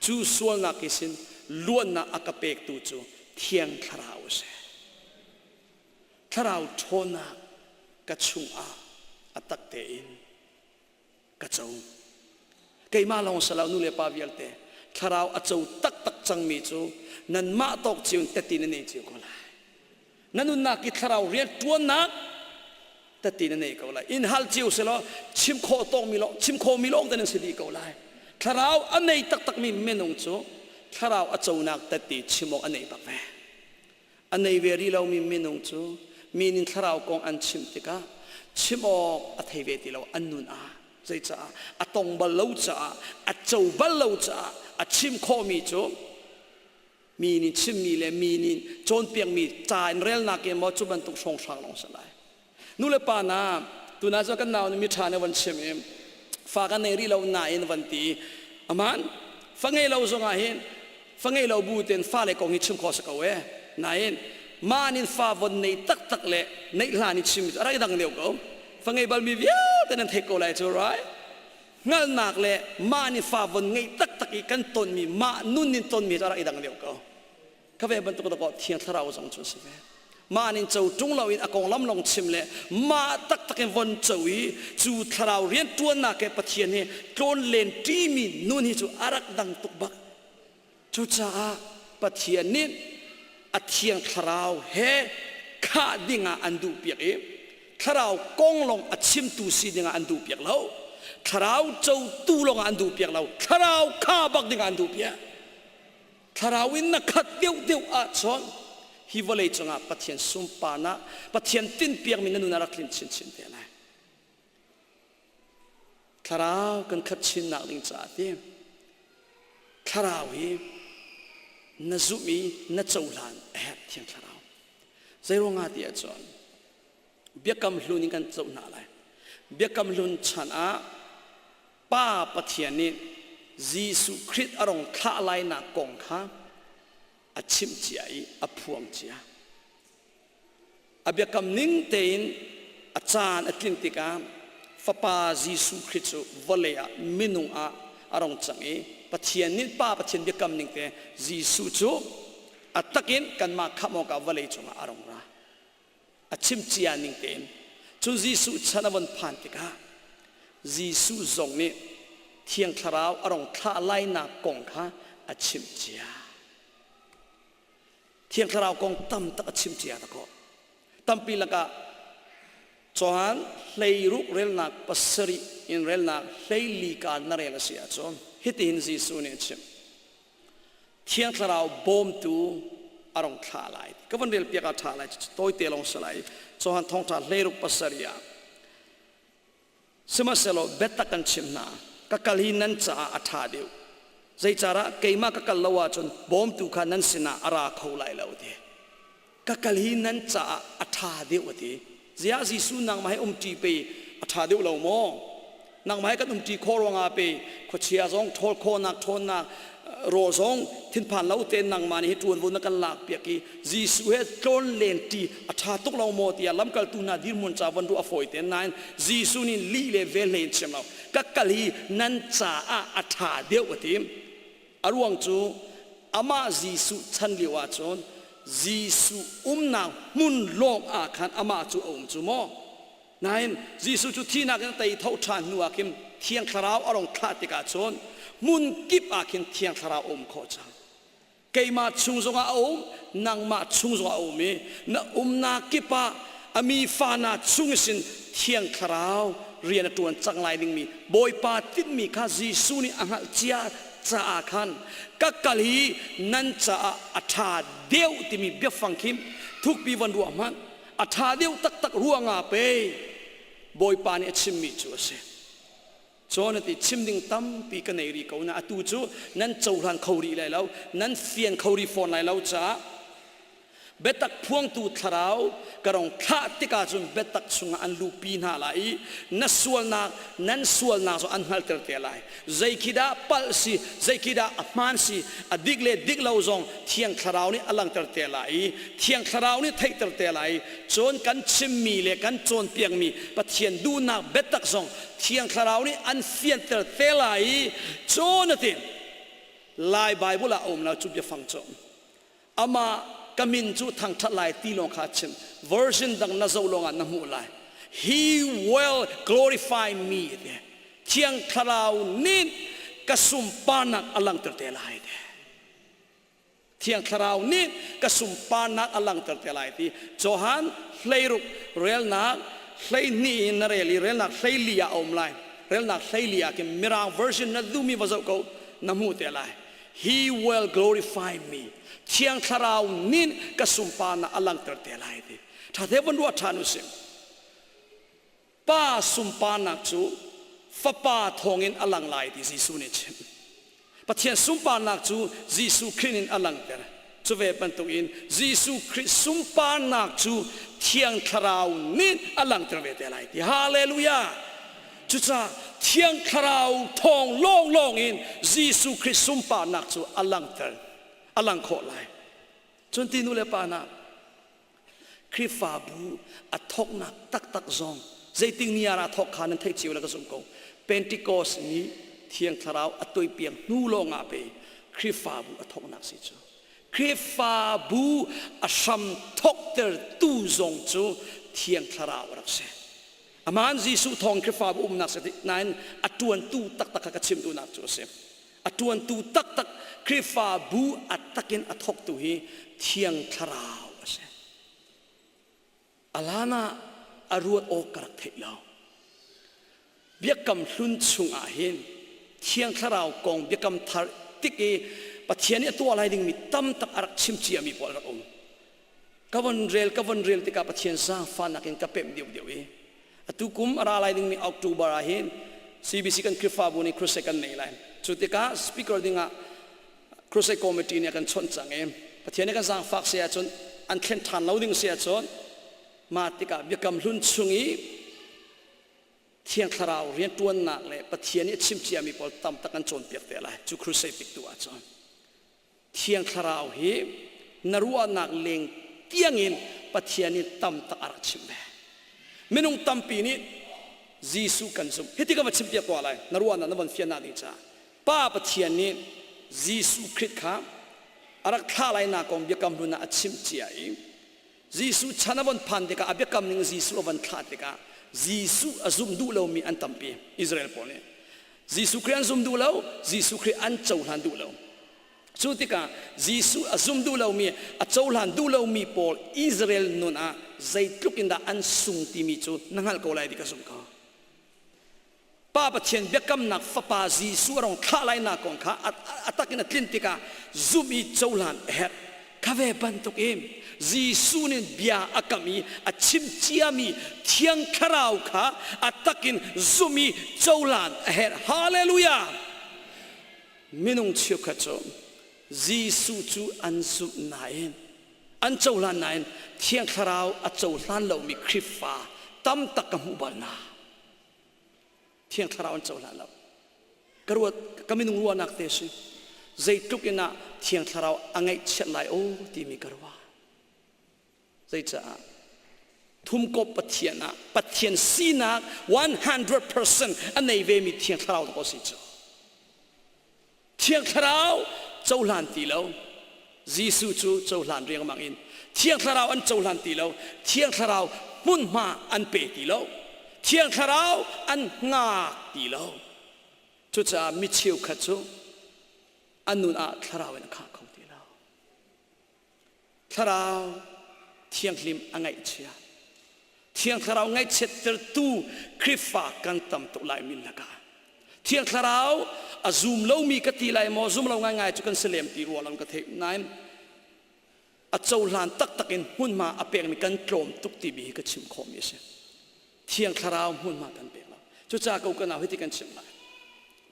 chu sual na kisin luan na akapek tu chu Thiangtharau se Tharau thona ka chunga atak te in ka chau kai ma long salau nu le pa vialte Tharau achau tak tak chang mi chu nan ma tok chiun te tin ne chu ko la nanun na ki Tharau rian tuan na ta tin nei ko la in hal chiu se lo chim kho tong mi lo chim kho mi lo den se di ko la Tharau anei tak tak mi menong chu Tharau achau nak ta ti chimok anei bak ve anei veri lo mi menong chu minin Tharau kong an chim tika chimok a thei ve ti lo annun a zai cha atong bal lo cha achau bal lo cha a chim kho mi chu มีนิชิมมีเลมีนิโจนเปียงมีจ่ายเรลนักเกมว่าจุบันตุกชงช่างลงสลายนู่นเลยปานาตัวน่าจะกันนาวมีฐานในวันเชมฝากกันในรีเราหนาอินวันตีอามันฟังให้เราจงอาเห็นฟังให้เราบูเต็นฟ้าเลยกองหิชิมขอสักเวนาเห็นมานินฟ้าวันในตักเละในลานิชิมอะไรดังเดียวก็ฟังให้บอลมีเยอะแต่นั่นเทโกไลจะไรงั้นหนักเลยมานินฟ้าวันในตักอีกันต้นมีมานุ่นนินต้นมีอะไรดังเดียวก็ข้าพเจ้าบรรทุกตะกอเทียงทราวจงจุดสิเวมานินเจ้าจงเราอินอากงล้ำลงชิมเลยมาตักวันเจ้าอีจูทราวเรียนตัวนักเก็บปะเทียนเนี่ยโกนเลนที่มีนุ่นที่จูอารักดังตุกบักจูจ้าปะเทียนนี่อเทียงทราวเฮข้าดิ่งอันดูเปียกทราวกงลงอชิมตูสีดิ่งอันดูเปียกเราทราวเจ้าตูลงอันดูเปียกเราทราวข้าบักดิ่งอันดูเปียกทราวินนักขัดเดียวอาชอนฮิวเลยจงอาปะเทียนสุมปานะปะเทียนตินเปียกมินันนารักลินชินเดียนะทราวกันขัดชินนักลิงจ่าเดียทราวีนจุมีนจูลันเทียงทราวใจรงอาเดียจอนเบียกำลุนิกันจูนาเลยเบียกำลุนฉันอาป้าปะเทียนนี่ยิสุคริสต์อารมณ์ข้าไลนักกงข้าอาชิมเจียอาพวงเจียอาเบียกำนิ่งเตียนอาจารย์อัตลิงติกาฟ้าป้ายิสุคริสต์วเลอะมินุงอารมณ์จังปะเทียนนิป้าปะเทียนเบียกำนิ่งเตยิสุจูอัตตะกินกันมาข้ามองกับวเลจงอารมณ์ระอาชิมเจียนิ่งเตียนจูยิสุชนะวันผ่านติกายิสุจงนี่เทียงทราวอารมณ์ข้าไล่นักกงข้าอาชิมเจียเทียงทราวกงตั้มตะอาชิมเจียตะก็ตั้มปีละกะจวนเลยรุกเรลนักปัสริอินเรลนักเลยลีกาณเรลเสียจวนฮิติหินซีสูเนชิมเทียงทราวบอมตูอารมณ์ข้าไล่ก็วันเดียวเปียกข้าไล่ตัวเตลงสลายจวนท้องทาเลยรุกปัสริยาสมัสโลเบตตะกันชิมนาkakal hi nan cha atha deu zai chara keima kakal lawa chon bom tu kha nan sina ara khawlai lo de kakal hi nan cha atha deu ati zia ji su nang mai ti pe atha deu lo mo nang mai ka ti khorwanga pe khochia jong thol kho nak thon nak ro jong thin phan lo te nang mani hi tuan vun kan lak pia ki ji su he tlon len ti atha tuk lo mo tia lam kal tu na dir mun cha van du afoi te nine ji su ni li le vel len chem lo kakal hi nan cha atha deu ati aruang chu ama ji su chan liwa chon ji su na mun long a khan ama chu chu mo nine ji su chu thi na kan tai thau than nu a kim thiang tharau arong kha ti ka chonมุนกิบอาคินเทียงทราอมโคจังเกยมาชุงจงอาอมนางมาชุงจงอาอมนะนากิปะอามีฟานาชุงสินเทียงทราวเรียนตัวจังไลนิ่งมีบอยปาติดมีข้าจีซูนี่อังเจียจ้าขันกักกะลีนันจ้าอัฐาเดียวที่มีเบียฟังคิมทุกปีวันรัวมันอัฐาเดียวตักรัวงาเปบอยปานี่ชิมมีชัวเสจนที่ชิมดิ่งตั้มปีกันในรีเขานะตูจูนั้นเจ้าหลังเขารีเลยแล้วนั้นเฟียนเขารีฟอนเลยแล้วจ้าเบตักพวงตูทราวกระรองข้าติกาจุนเบตักสุงอันลูปีนาไหลนั่นส่วนนั้นส่วนส่วนอันฮัลเตอร์เตลัยใจคิดาปัลซีใจคิดาอัมานซีอดิกเลดิกเลวจงเทียงทราวนี่อลังเตอร์เตลัยเทียงทราวนี่ไทยเตอร์เตลัยจนกันชิมมีเลยกันจนเปียงมีปะเทียนดูนักเบตักจงเทียงทราวนี่อันเฟียนเตอร์เตลัยจนที่ลายไบเบิลละอมเราจุดจะฟังจงอามากมินจูทางทัดลายตีลงขาชิม version ดังน่าจะลงอันน้ำมูลาย he will glorify me เทียงทราวนินกสุมปานักอลังเตอร์เตลายเทียงทราวนินกสุมปานักอลังเตอร์เตลายที่โจฮันเลรุกเรลนักเลนีนเรลีเรลนักเลลียอมไลเรลนักเลลียกิมมิราง version นั่นดูมีวาจะเขาน้ำมูเตลาย he will glorify meเทียงทราวนินกสุมปานะอลังเตอร์เตลัยดิถ้าเทวันรัวทานุสิมป้าสุมปานักจูฟ้าป้าทองอินอลังไลดิจิสุนิชิมปะเทียนสุมปานักจูจิสุครินินอลังเตอร์ จุเวปันตุอินยิสุคริสต์สุมปานักจูเทียงทราวนินอลังตระเวทอะไรที่ฮาเลลูยาจุจ้าเทียงทราวทองลงอินยิสุคริสต์สุมปานักจูอลังตระอลังโคไลจนที่นู่เลปานาคริฟาบูอัทกนักตักซองใจติงนีอาราทกขานันเทจิวแล้วก็สมกงเป็นติโกสนี้เทียงทราวอัตุยเปียงนู่ลงอาเปคริฟาบูอัทกนักสิจูคริฟาบูอัชัมทกเตอร์ตูซงจูเทียงทราวรักเซอามันยิสุทองคริฟาบูนักสินั้นอัตวนตูตักกระชิมตูนักจูเซอัตวนตูตักคริฟาบูอัตตักินอัทกตูฮีเทียงทราวเซอาลานาอารวดโอกระเทลาวเบียกำลุนชุงอาเห็นเทียงทราวกองเบียกำทาติกเอปะเทียนเนี่ยตัวอะไรดิ่งมีตั้มตักอารักชิมเจียมีปอลระอมกวันเรลติกาปะเทียนซาฟันนักเองกับเป็มเดียวเอตุกุมอะไรดิ่งมีออกตูบาราเห็น CBC กันคริฟาบุนีครุสเซกันในไลน์จุดที่กาสปีกเกอร์ดิ่งอ่ะครุสเซคอมมิตี้เนี่ยกันชนจังเองปะเทียนเนี่ยกันสร้างฟักเสียจนอันเข็นทันเราดิ่งเสียจนมาติกาเบียกำลุนชุงอีเทียงทราวเรียนตัวหนักเลยปะเทียนนี่ชิมเจียมีพอตั้มตะกันโจนเปียกเตะไรจุครุเซปิกตัวจอนเทียงทราวฮีนรัวหนักเลงเตียงอินปะเทียนนี่ตั้มตะอารักชิมเบไม่นุ่งตั้มปีนี้ยิสุกันซุมเฮติกามาชิมเปียกตัวอะไรนรัวหนักนับวันเฟียนาดิจ้าป้าปะเทียนนี่ยิสุคริสต์ข้าอารักท่าไรนักองเบียกำลุนนักชิมเจียอียิสุชนะวันพันเด็กอาเบียกำนึงยิสุวันขาดเด็กยิสุอาซุมดูเลวมีอันตั้มปีอิสราเอลปอนยิสุคริสต์ซุมดูเลวยิสุคริสต์อันเจ้าหลานดูเลวสุดที่กายิสุอาซุมดูเลวมีอันเจ้าหลานดูเลวมีปอลอิสราเอลนุนอาใจทุกินดาอันสุงที่มีจูนังฮัลโกไลดิกาสุงกาป้าปะเทียนเบียกำนักฟ้าปายิสุรองข้าไลนักองข้าอัตกินตินติกาซุมีเจ้าหลานเฮดข้าเวบันตุกเอ็มยิสุนินเบียอักมีอัชิมเจียมีเทียงคราวข้าอัตกินซุมีเจ้าหลานเฮดฮาเลลูยามินุงเชียวขจมยิสุจูอันซุนายนอันเจ้าหลานนายนเทียงคราวอันเจ้าหลานเรามีคริฟ้าตั้มตะกมุบานาเทียงคราวอันเจ้าหลานเรากระวดกมินุงรัวนักเตชิใจทุกินะเทียงคราวอังไงเชลัยโอที่มีกระวาใจจะทุ่มกบปะเทียนะปะเทียนสีนัก 100% อันในเวมีเทียงคราวก็สิจ้าเทียงคราวเจ้าหลานตีแล้วยิสุจูเจ้าหลานเรียงมังอินเทียงคราวอันเจ้าหลานตีแล้วเทียงคราวมุนมาอันเปตีแล้วเทียงคราวอันงาตีแล้วจุจ้ามิเชียวขจูอันนุนอาคราวอันข้าเขาตีแล้วคราวเทียงลิมอังไงเชียเทียงคราวไงเช็ดตูคริฟ้ากันตั้มตุลายมินละกาเทียงคราวอาซุมเรามีกติไลมอซุมเราง่ายๆจุกันเสลียมตีรัวเรากระเทนั้นอาเจ้าหลานตักอินหุ่นมาอเปงมีกันโจมตุกตีบีก็ชิมคอมิเสเทียงคราวหุ่นมากันเปงเราจุจ้ากูกันเอาให้ที่กันชิมมา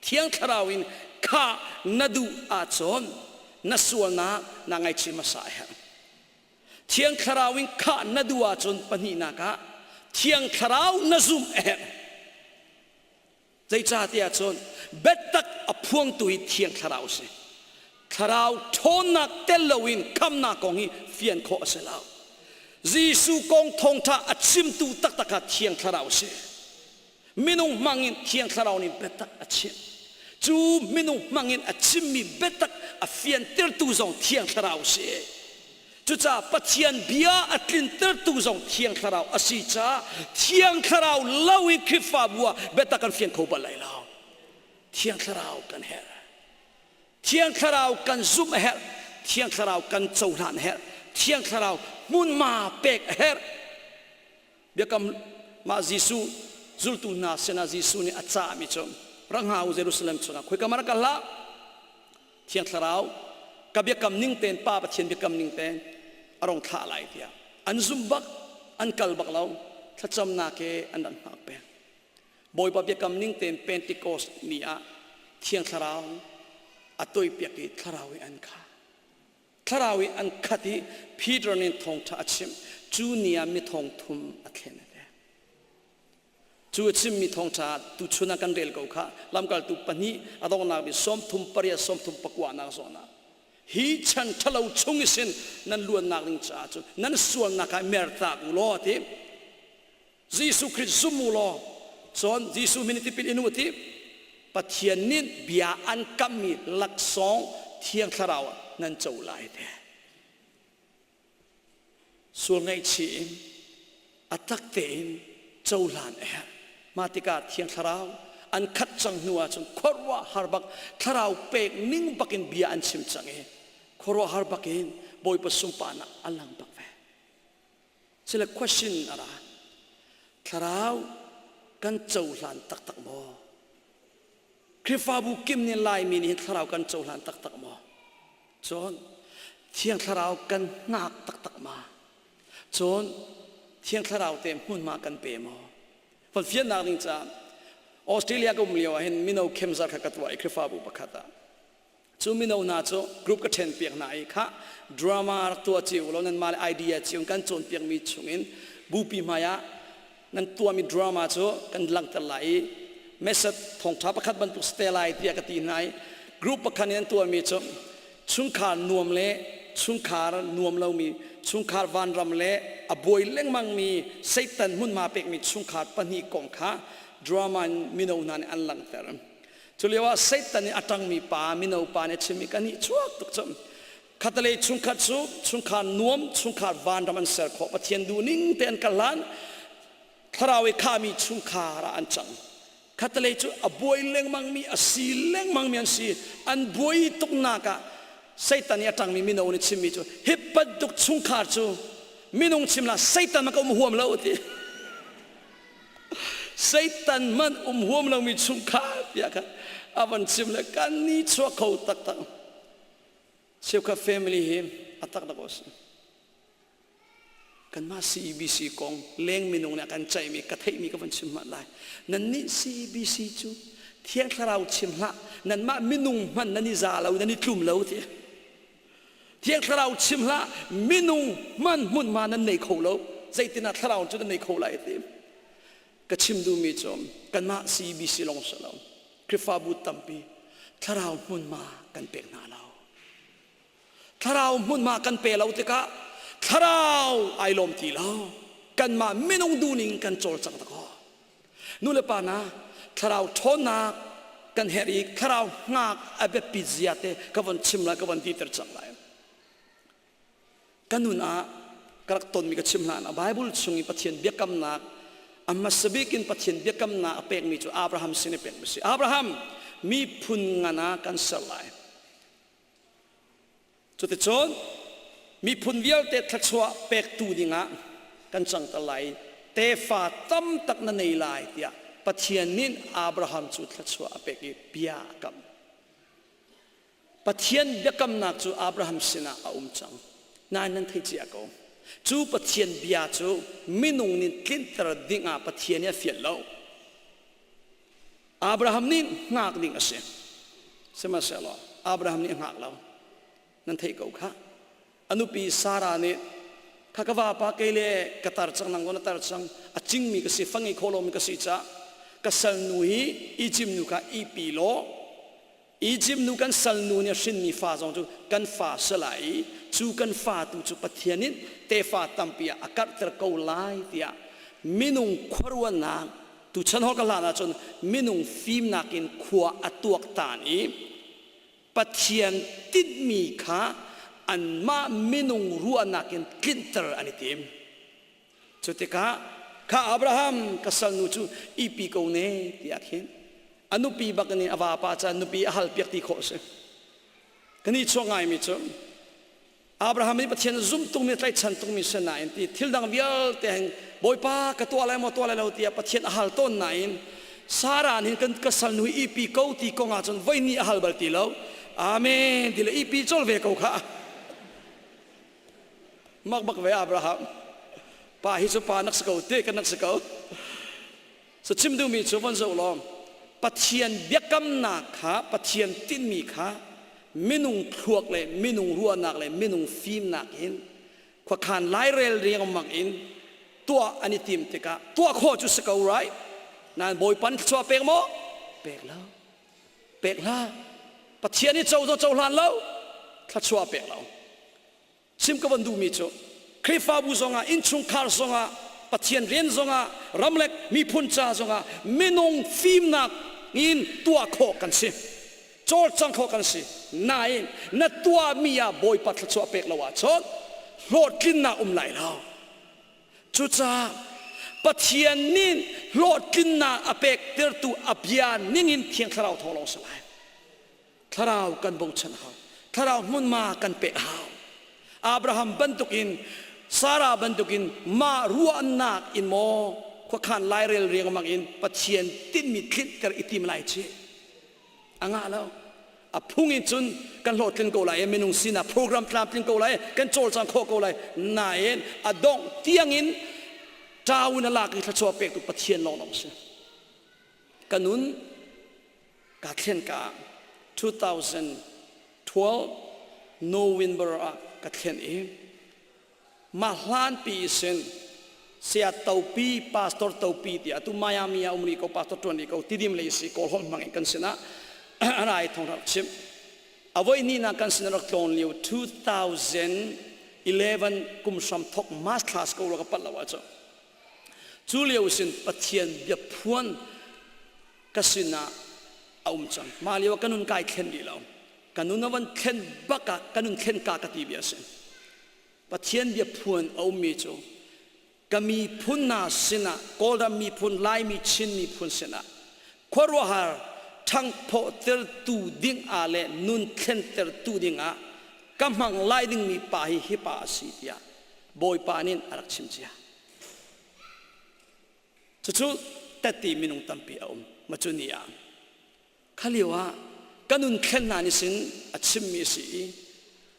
เทียงคราวอินข้านาดูอาจอนนัสวนนางไอชิมาสายเทียงคราวอินข้านาดูอาจอนปนีนากะเทียงคราวนาซุมใจจ่าที่อาจารย์เบ็ดตักอพวงตุยเทียงคราวเสคราวทนนักเตลวินคำนักของฮีเฟียนโคเสลาวยิสุกงทงท่าอัดชิมตูตักตักเทียงคราวเสมินุมังอินเทียงคราวนี่เบ็ดตักอัดชิมจูมินุมังอินอัดชิมมีเบ็ดตักอเฟียนเตลตูซองเทียงคราวเสจุจ้าปัจเจียนเบียอัดลินเตอร์ตูซองเทียงคราวอสิจ้าเทียงคราวเล่าอินคริฟาบัวเบตตากันเฟียนโคบะไลลาวเทียงคราวกันเฮรเทียงคราวกันซุมเฮรเทียงคราวกันเจ้าหลานเฮรเทียงคราวมุนมาเป็กเฮรเบียกำมาจิสูจุลตุนาเซนาจิสูนี่อัจฉริจอมรังหาวเยรูซาเล็มชนะคุยกันมารักกันละเทียงคราวกับเบียกำนิ่งเต็นป้าปะเทียนเบียกำนิ่งเต็นอารมณ์ท่าไหลเดียอันซุมบักอันกัลบักเราถ้าจำนาเกอันนั้นหักเป็นบอยปะเบียกำนิ่งเต็นเป็นติโกสนี่อะเทียงคราวอัตุยเปียกิคราวอันข้า ทาราวิอันขัดพีเตอร์นินทองทัชิมจูเนียมีทองทุมอัคเนเดจูชิมมีทองทัตุชุนักันเรลกูค่ะลำกัลตุปนีอดองนาบิสมทุมปริยสมทุมปกวานาโซนาฮีฉันทะเลาชุงสินนั่นล้วนนักลิงจ้าจูนั่นส่วนนักเมรตากุโลติยิสุคริสต์ซุมูโลส่วนยิสุมินิติปิลอินุติปะเทียนนินเบียอันกัมมีหลักสองเทียงทาราวนั่นเจ้าลายเดส่วนไงชีอัตักเตนเจ้าลานมาติกาเทียงทาราวอันขัดจังนัวจนขรวาฮาร์บักทาราวเปกนิ่งบักินเบียอันชิมจังขรวาฮาร์บักินบอยผสมปานะอัลลังบักเวสิละ question อะไรทาราวกันเจ้าลานตักโมคริฟาบุกิมเนี่ยลายมีนี่ทาราวกันเจ้าลานตักโมจนเทียงทาราวกันนักตักมาจนเทียงทาราวเต็มหุ่นมากันเปมพอเฟียนนักนิงจ้าออสเตรเลียก็มีว่าเห็นมิโนเข้มซักขัดตัวไอ้คริฟาบุปขัดจูมิโนนาจูกรุ๊ปก็เทนเปียกไหนค่ะดราม่าตัวจิ๋วแล้วนั่นมาไอเดียจิ๋วกันจนเปียกมีชุงินบูปีมายะนั่นตัวมีดราม่าจูกันหลังตะไหลเมสต์ทองทับขัดบรรทุกสเตลไลเตียกตีไหนกรุ๊ปประคันนั้นตัวมีจูชุงขานวมเละชุงขานวมเรามีชุงขาวานรำเละอบวยเล่งมังมีไซตันหุ่นมาเป็กมีชุงขาปนีกองค่ะดราม่ามิโนนันอันหลังเตอร์จุลีว่าไซตันนี่อัตังมีป่ามิโนป่าเนี่ยชิมิกันนี่ชัวตุกจมขัดเลยชุงขาจูชุงขานวมชุงขาวานรำมันเสร์ขอปะเทียนดูนิ่งเตียนกันล้านทาราวข้ามีชุงขาระอันจังขัดเลยจูอบวยเล่งมังมีอสีเล่งมังมีอันสีอันบวยตุกนากะไซตันนี่ตังมีมิโนนี่ชิมมีจูฮิปปัดตุกชุงขาจูมิโนชิมละไซตันมันก็หัวมันแล้วทีไซตันมันหัวมันเรามีชุงขาเปียกันอาวันชิมละกันนี่ชัวเขาตักตังเชื่อกับแฟมิลี่เฮมอัตักตะกอสกันมา CEBC กองเลี้ยงมิโนเนี่ยกันใจมีกระเทยมีกับวันชิมมาได้นั่นนี่ CEBC จูเที่ยงทาราวชิมละนั่นมามินุงมันนั่นนี่ซาเรานั่นนี่กลุ่มเราทีเที่ยงทาราวชิมละมินุงมันมุ่นมานั่นในเขาเราใจตินาทาราวจุดในเขาไหลทีก็ชิมดูมีจอมกันมา CEBC ลงสลาวคริฟาบุตัมปีทาราวมุ่นมากันเปกนาเราทาราวมุ่นมากันเปเราติกะทาราวไอลมตีเรากันมามินุงดูนิ่งกันโจลจังตะกอนู่นเลยปานะทาราวทอนักกันเฮริทาราวงักอเบปิเซียเตกับวันชิมละกับวันดีเตอร์จังไรกันนู่นกระต้นมีกับชิมละนะไบเบิลชงอีปะเทียนเบียกำนักอามาสบิกินปะเทียนเบียกำนักเปกมีจูอับราฮัมสินเปกมีสิอับราฮัมมีพุนงานากันสลายจุดที่ชนมีพุนเวียลเตะทัชวะเปกตูดิงะกันจังตะไลเตฟาตั้มตักนันในลายเดียปะเทียนนินอับราฮัมจุดทัชวะเปกเบียกัมปะเทียนเบียกำนักจูอับราฮัมสินะอาจังนายนั้นที่เจียกจูปะเทียนเบียจูมินุงนินกินตระดิ่งปะเทียนเนี่ยเฟียลเราอับราฮัมนินงักดิ่งเสียเสมาเสลออับราฮัมนินงักเรานั่นที่เขาค่ะอนุปีสารานี่ข้าก็ว่าปากเล่กตัดจังนังวันตัดจังอจิงมีกสิฟังอีโคโลมีกสิจ้ากษัลนุฮีอีจิมนุกะอีปีโลอีจิมนุกันสัลนุเนี่ยชินมีฟ้าจงจูกันฟ้าสลายจูกันฟ้าตูจูปะเทียนินเตฟ้าตัมปียอากัดตะเกาไลเตียมินุงขรวนนางตูฉันฮอกลานะจนมินุงฟิมนักินขวาตัวตานีปะเทียนติดมีขาอันมามินุงรัวนักินกินเตอร์อันนี้ทีมจุดที่ข้าอับราฮัมกษัลนุจูอีปีโกเนที่อาคินอนุปีบักนี่อวาปาจานุปีอาฮัลเปียกตีโคเสกันนี่ช่วงไงมิจมอับราฮัมนี่ประเทศซุ่มตุ้งมีใจฉันตุ้งมีเสนาอินที่ทิลดังเบียลแต่งบอยป้ากระตัวอะไรมาตัวอะไรเราเตียประเทศอาฮัลต้นไหนสารานี่กันกษัลนุอีปีโกตีกงอาจนไว้นี่อาฮัลบัลตีเราอาเมนที่ละอีปีจอลเวกเขามักบักเวอับราฮัมป้าฮิสุปานักสกาวเตกันนักสกาวสุดชิมดูมีชวันโซลอมปะเทียนเบียกำนาขาปะเทียนตินมีขา มินุงพวกเลยมินุงรัวนักเลยมินุงฟิล์มนักอินขวาขานไล่เรลเรียงมักอินตัวอันนี้ทีมติกะตัวโคจุสกาวไรนั่นบอยปันชัวเปกโมเปกแล้วเปกละปัจเจียนี่เจ้าตัวเจ้าหลานแล้วทัดชัวเปกแล้วซิมกับวันดูมิโจคริฟาบูซงาอินชุงคาร์ซงาปัจเจียนเรียนซงารำเล็กมีพุนจ่าซงามินุงฟิล์มนักอินตัวโคกันสิโจทย์จังโคกันสินายนัดตัวมีอาบอยปัดชัวเปกแล้วว่าชดโหลดกินนาไหลแล้วจุจ้าปัจเจียนนินโหลดกินนาอเปกเตอร์ตูอับยานนิ่งอินเทียงทาราวทอลองสลายทาราวกันบงชันเขาทาราวมุนมากันเปะเขาอับราฮัมบันตุกินซาราบันตุกินมารัวนักอินโมขวานไลเรลเรียงมังอินปัจเจียนตินมีคลิปกันอิติมไลเชอ่างแล้วอพุ่งอินจุนกันโหลดกันโกไลเมนุงสินะโปรแกรมตามกันโกไลกันโจลจังโคโกไลนายอดงเตียงอินจาวินาลากิทัชวเปกตุปัจเจียนลองน้องเสกันนุนกาเทียนกา2012 November กาเทียนมาหลานปีเซนเสียเตาปีพาสตอร์เตาปีที่ตุมายามีอุมริโกพาสตอร์ตัวนี้ก็ติดิมเลยสิโกลฮอลมังกันสินะอะไรทองรักชิมเอาไว้นี่นะกันสินะรักทองเลี้ยว2011กุมสามทกมาสคลาสก็รักปัดละว่าจ้ะจูเลียวสินปะเทียนเบียพวนกันสินะเอาจังมาเลี้ยวกันนุนกายเข็นดีแล้วกันนุนวันเข็นบักกันนุนเข็นกากตีเบียสินปะเทียนเบียพวนเอามีจ้ะก็มีพุนนาสินะกอลดามีพุนไลมีชินมีพุนสินะขวรัวหาทั้งพอเตอร์ตูดิ่งอาเลนุนเข็นเตอร์ตูดิ่งอากำลังไล่ดิ่งมีป่าฮิปาสิเดียบอยปานินอารักชิมเจียจู่ๆแต่ตีมินุงตัมปีเอามาจุนียข้าเรียกว่ากันนุนเข็นนานิสินอัดชิมมีสิ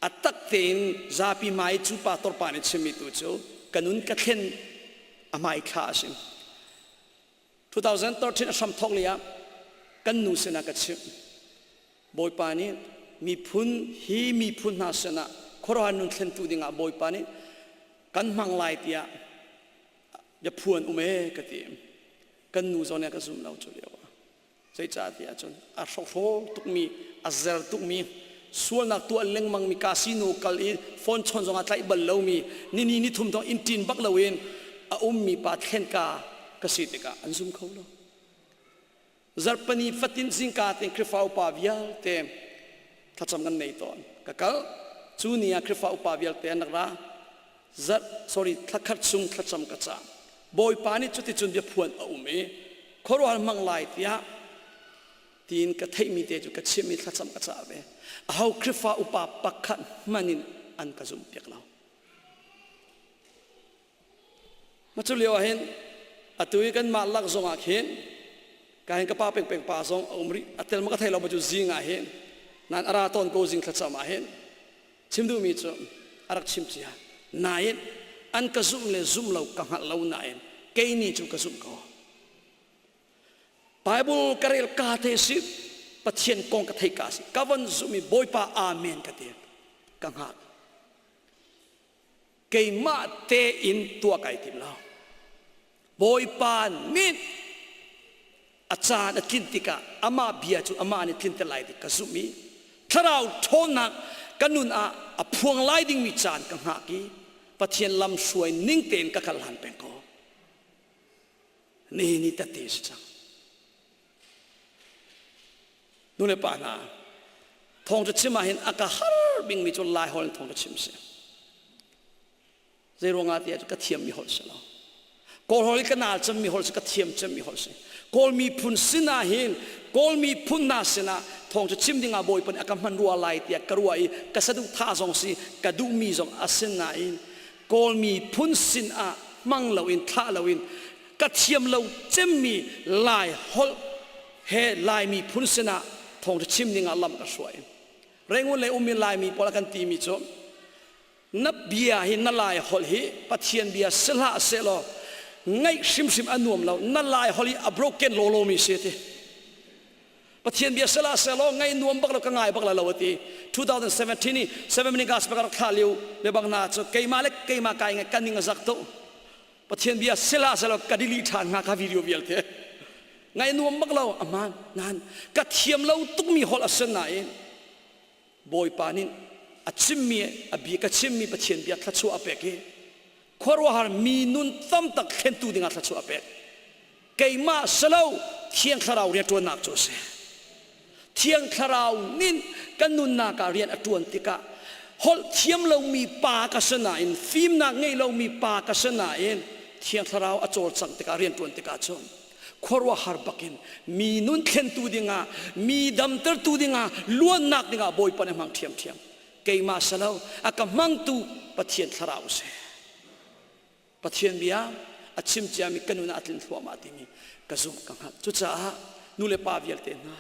อัดตักเต็นซาปีไม้จูปาตอร์ปานิชิมมีตัวจู่กันนุนกะเข็นอามาอีข้าสิ2013อัชมทอกเลียกันนูเสนากัดชิมบอยปานีมีพุนฮีมีพุนนาเสนาขรหันนุนเข็นตูดิ่งบอยปานีกันมังไลตียจะพวนอุเมกติกันนูโซเนียก็ซุ่มเราจุเลียวใจจ่าตียจนอาชโฟตุกมีอาเซลตุกมีส่วนนักตัวเล็งมังมีคาสิโนกัลอีฟอนชนจงอาไลบัลเลวมีนี่ทุ่มต้องอินทินบักเลวินอามีปาเข็นกากสิติกาอันซุ่มเขาโลZarpani fatin zingka ten krifa upavial te thacham gan nei ton kakal chunia krifa upavial te anra zar sorry thakhat chung thacham kacha boy pani chuti chun bia phuan aume khorwal manglai tia tin ka theimi te chu ka chimi thacham kacha be how krifa upa pakhat manin an ka zum peklau machulio hen atui kan ma lak zonga khenการกระป๋าเป็นป่าซองอมริอัตเลมันก็ไทยเรามาจุจิงอาเห็นนั่นอาราตอนโกจิงขัดสมาเห็นชิมดูมีจ้ะอารักชิมเสียนายอันกระซุ่มเลยซุ่มเรากังหัดเรานายเกยนี่จุกระซุ่มเขาไบเบิลกระเรลกาเทสิปัจเจียนกองกระไทยกาสิกวันซุ่มมีบอยป่าอาเมนกระเทียกังหัดเกยมาเตอินตัวไก่ทิมเราบอยป่านิดอาจารย์กินติกาอามาเบียจูอามาเนี่ยกินแต่ไลดิกาซุมีถ้าเราทนนักกันนุนอาพวงไลดิ้งมีจานกังหากีปะเทียนลำสวยนิ่งเต็นกับขลันเป็นก็นี่ตัดตีสิจังนู่นเลยป่านาทองจะชิมมาเห็นอากาศบิงมีจุลลายหอลทองจะชิมเสียเจรงอาเตียจะกระเทียมมีหอลเสียแล้วกอลฮอลิกันนาจะมีหอลกระเทียมจะมีหอลเสียกอลมีพุนสินาเห็นกอลมีพุนนาสินาทองจะชิมดิ่งอาบอยเป็นอากาศมันรัวลายเตียกรัวอีกษัตริย์ท่าจงสิกระดูมีจงอาสินาอินกอลมีพุนสินอามังเหลาอินท่าเหลาอินกระเทียมเหลาจะมีลายหอลเฮลายมีพุนสินาทองจะชิมดิ่งอาลำกระสวยเร่งวันเลยมีลายมีพอละกันตีมีจงนับเบียหินนลายหอลฮิปะเทียนเบียสละเสลอไงชิมอันนวมเรานั่นลายฮอลลีอับโรเกนโลโลมีเสียทีป ปะเทียนเบียสลาเซลไงนวมบักเราก็ง่ายบักเราลาวตี2017นี่7 มินิกาสบักเราขาลิวเลบังนาจเกยมาเล็กเกยมาไกไงกันนิงสักโตปะเทียนเบียสลาเซลกัดดิลิทานงาคาวิดีโอเบียลเทไงนวมบักเราอามันนั่นกัดเทียมเราตุกมีฮอลอัสนาเองบอยปานินอัจฉิมมีอบีกัจฉิมมีปะเทียนเบียทัชชัวอเปกขวรวหารมีนุนตั้มตักเข็นตูดิงาทัชชัวอเปกเกยมาสลาวเทียงคาราวเรียนตัวนักโจเซเทียงคาราวนินกันนุนนาการเรียนอตวนติกะฮอลเทียมเรามีปากษณะอินฟิล์มนักไงเรามีปากษณะอินเทียงคาราวอโจรสังติกาเรียนตวนติกาชนขวรวหารบักินมีนุนเข็นตูดิงามีดำเตอร์ตูดิงาล้วนนักดิงาบอยปนมังเทียมเทียมเกยมาสลาวอากามังตูปะเทียนคาราวเซปะเทียนเบียอัจฉิมเจียมีกันนุนอัตลินทัวมาติมีกระซุกกังหัดจุดจ้านูเลปาวิลเตนา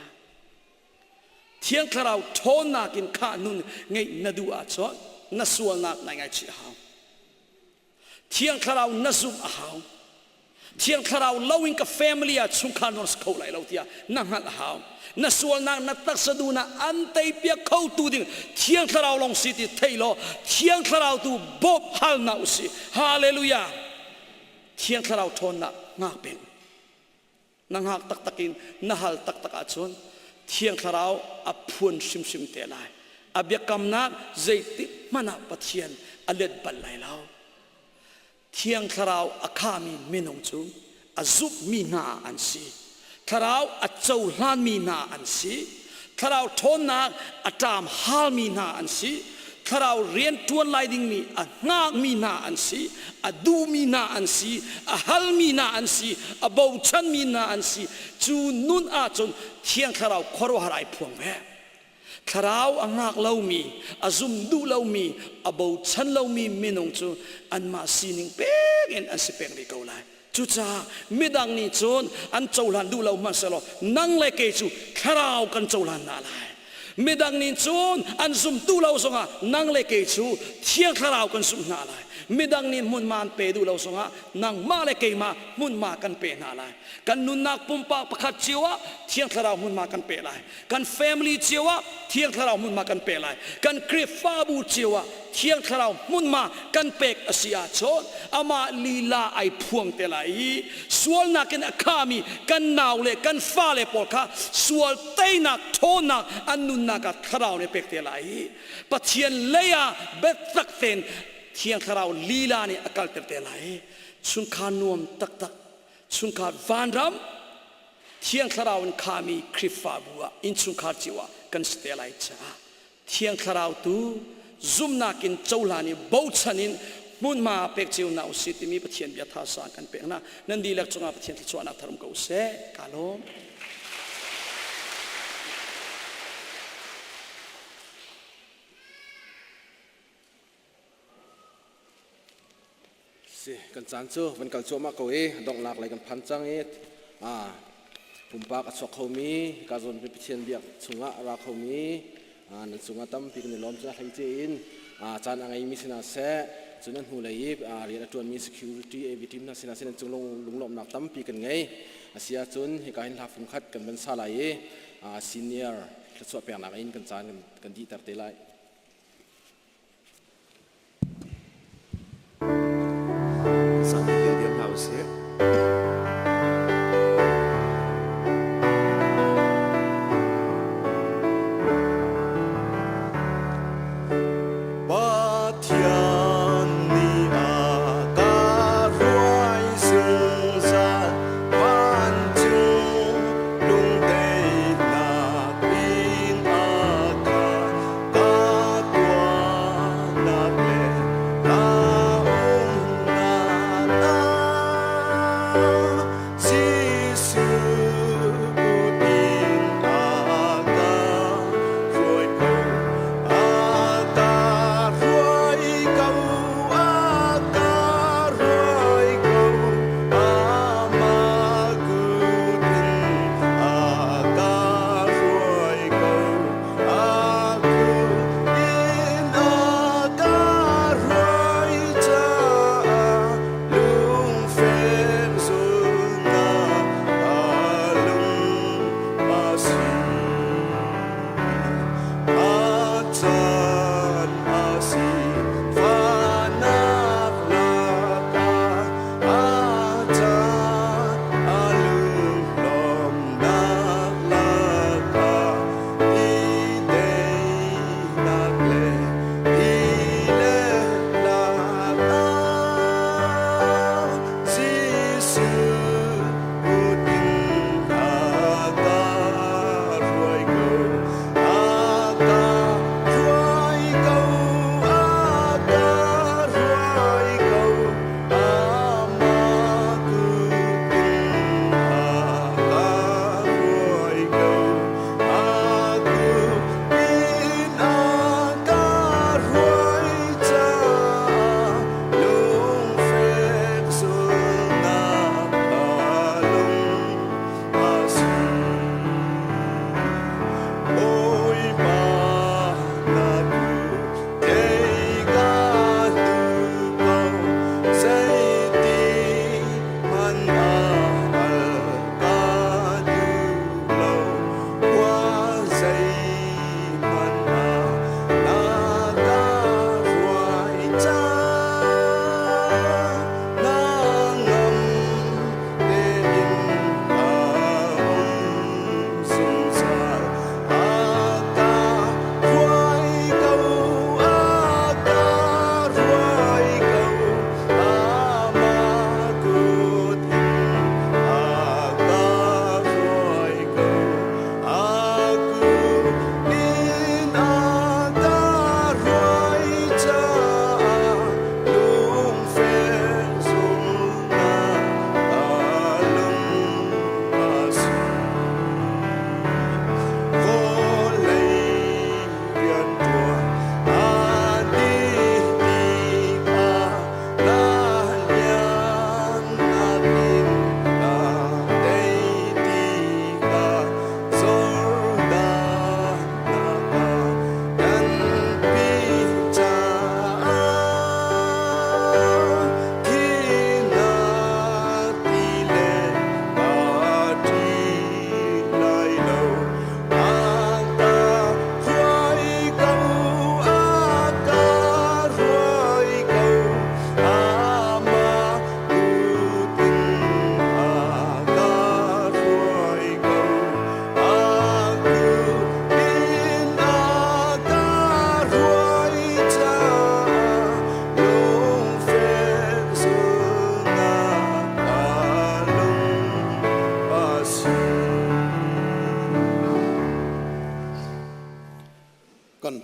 เทียงคราวทอนนักินข้านุนไงนาดูอาชอนนัสวลนักไงชีหาวเทียงคราวนัสุมอาหาวเทียงคราวเล่าอินกับแฟมิลี่อาชุงขานนสเขาไหลเราเทียนังหัดหาวนัสวลนักนักตักสะดูนะอันเตยเปียเขาตูดิ่งเทียงคราวลองสิติเทยโลเทียงคราวตูบบฮัลนาอุสิฮาเลลูยาเทียงคราวทอนนักงักเป็นนังหักตักตักินนัฮัลตักตักอาชนเทียงคราวอพุนชิมชิมเตลัยอเบียกำนักใจติมันอปะเทียนอเล็ดบัลไลเราเทียงคราวอาคามีมินงจูอาซุบมีนาอันซีคราวอาเจ้าลานมีนาอันซีคราวทนนักอาตามฮาลมีนาอันซีคราวเรียนทวนไลดิ้งมีงากมีนาอันซีดูมีนาอันซีฮัลมีนาอันซีบ่าวชันมีนาอันซีจูนุนอาจนเทียงคราวขรวหารายพวงแม่คราวงากเล่ามีซุมดูเล่ามีบ่าวชันเล่ามีมินงจูอันมาซีนิงเป๊กอันสิเป๊กรีเกาไลจุจ้าไม่ดังนี้จนอันเจ้าหลานดูเล่ามาสลอนั่งเล็กจูคราวกันเจ้าหลานนาไลไม่ดังนี้จนอันซุมดูเราส่งนั่งเล็กจูเทียงคราวกันซุมนาไลไม่ดังนี้มุนมานเปดูเราส่งนั่งมาเล็กมามุนมากันเปนาไลกันนุนนักปุ่มปากประคัดเจียวเทียงคราวมุนมากันเปไลกันแฟมิลี่เจียวเทียงคราวมุนมากันเปไลกันคริฟฟาบูเจียวเทียงคราวมุนมากันเปกอาเซียชนอามาลีลาไอพวงเตลัยส่วนนักกันอาคามีกันนาวเลกันฟ้าเลปอลค่ะส่วนเตนักโทนักอันนุนนักคราวในเปกเตลัยปะเทียนเลียเบ็ดตักเตนเทียงคราวลีลาเนี่ยอากาศเตลัยชุนขานวมตักตักชุนขาดวานรำเทียงคราวน์ขามีคริฟฟาบัวอินชุนขาดจิวะกันสเตลัยจ้าเทียงคราวตูซุมนักินเจ้าลานี่บ่าวชันินมุนมาเป็กเจียวนาอุสิติมีปะเทียนเบียทาสากันเป็กนะนั่นดีเล็กจงอาปะเทียนที่ชวนนักธรรมเก่าเสกาลมกันจานจูวันกันชัวมาเกาเอดองหลากหลายกันพันจังเอปุ่มปากอัศวเขามีกาจนเป็นเชียนเบียกสุงะราเขามีนั่นสุงะตั้มปีกันในล้อมจะให้เจนจานอะไรมีสินาเสจุนั้นหูเลยเรียนตัวมี security เอวิทีมนักสินาเสนจุงลงหลอมนักตั้มปีกันไงเสียจุนให้การหาฟุ่มขัดกันเป็นสาลายsenior กระทรวงแปลงหนักอินกันจานกันดีตัดเตลัยHere.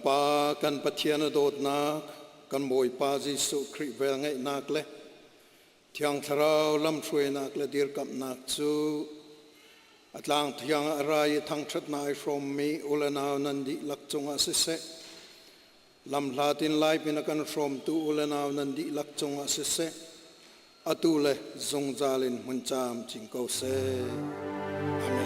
pa kan pathian dot na kan moi pa Jesu Christ vel ngai nak le Thiangtharau lam thrui nak le dir kap nak chu atlang thiang arai thang that nai from me ulanaw nandi lak chunga se se lam latin lai pinakan from tu ulanaw nandi lak chunga se se atule zongjalin muncham chingko se amen.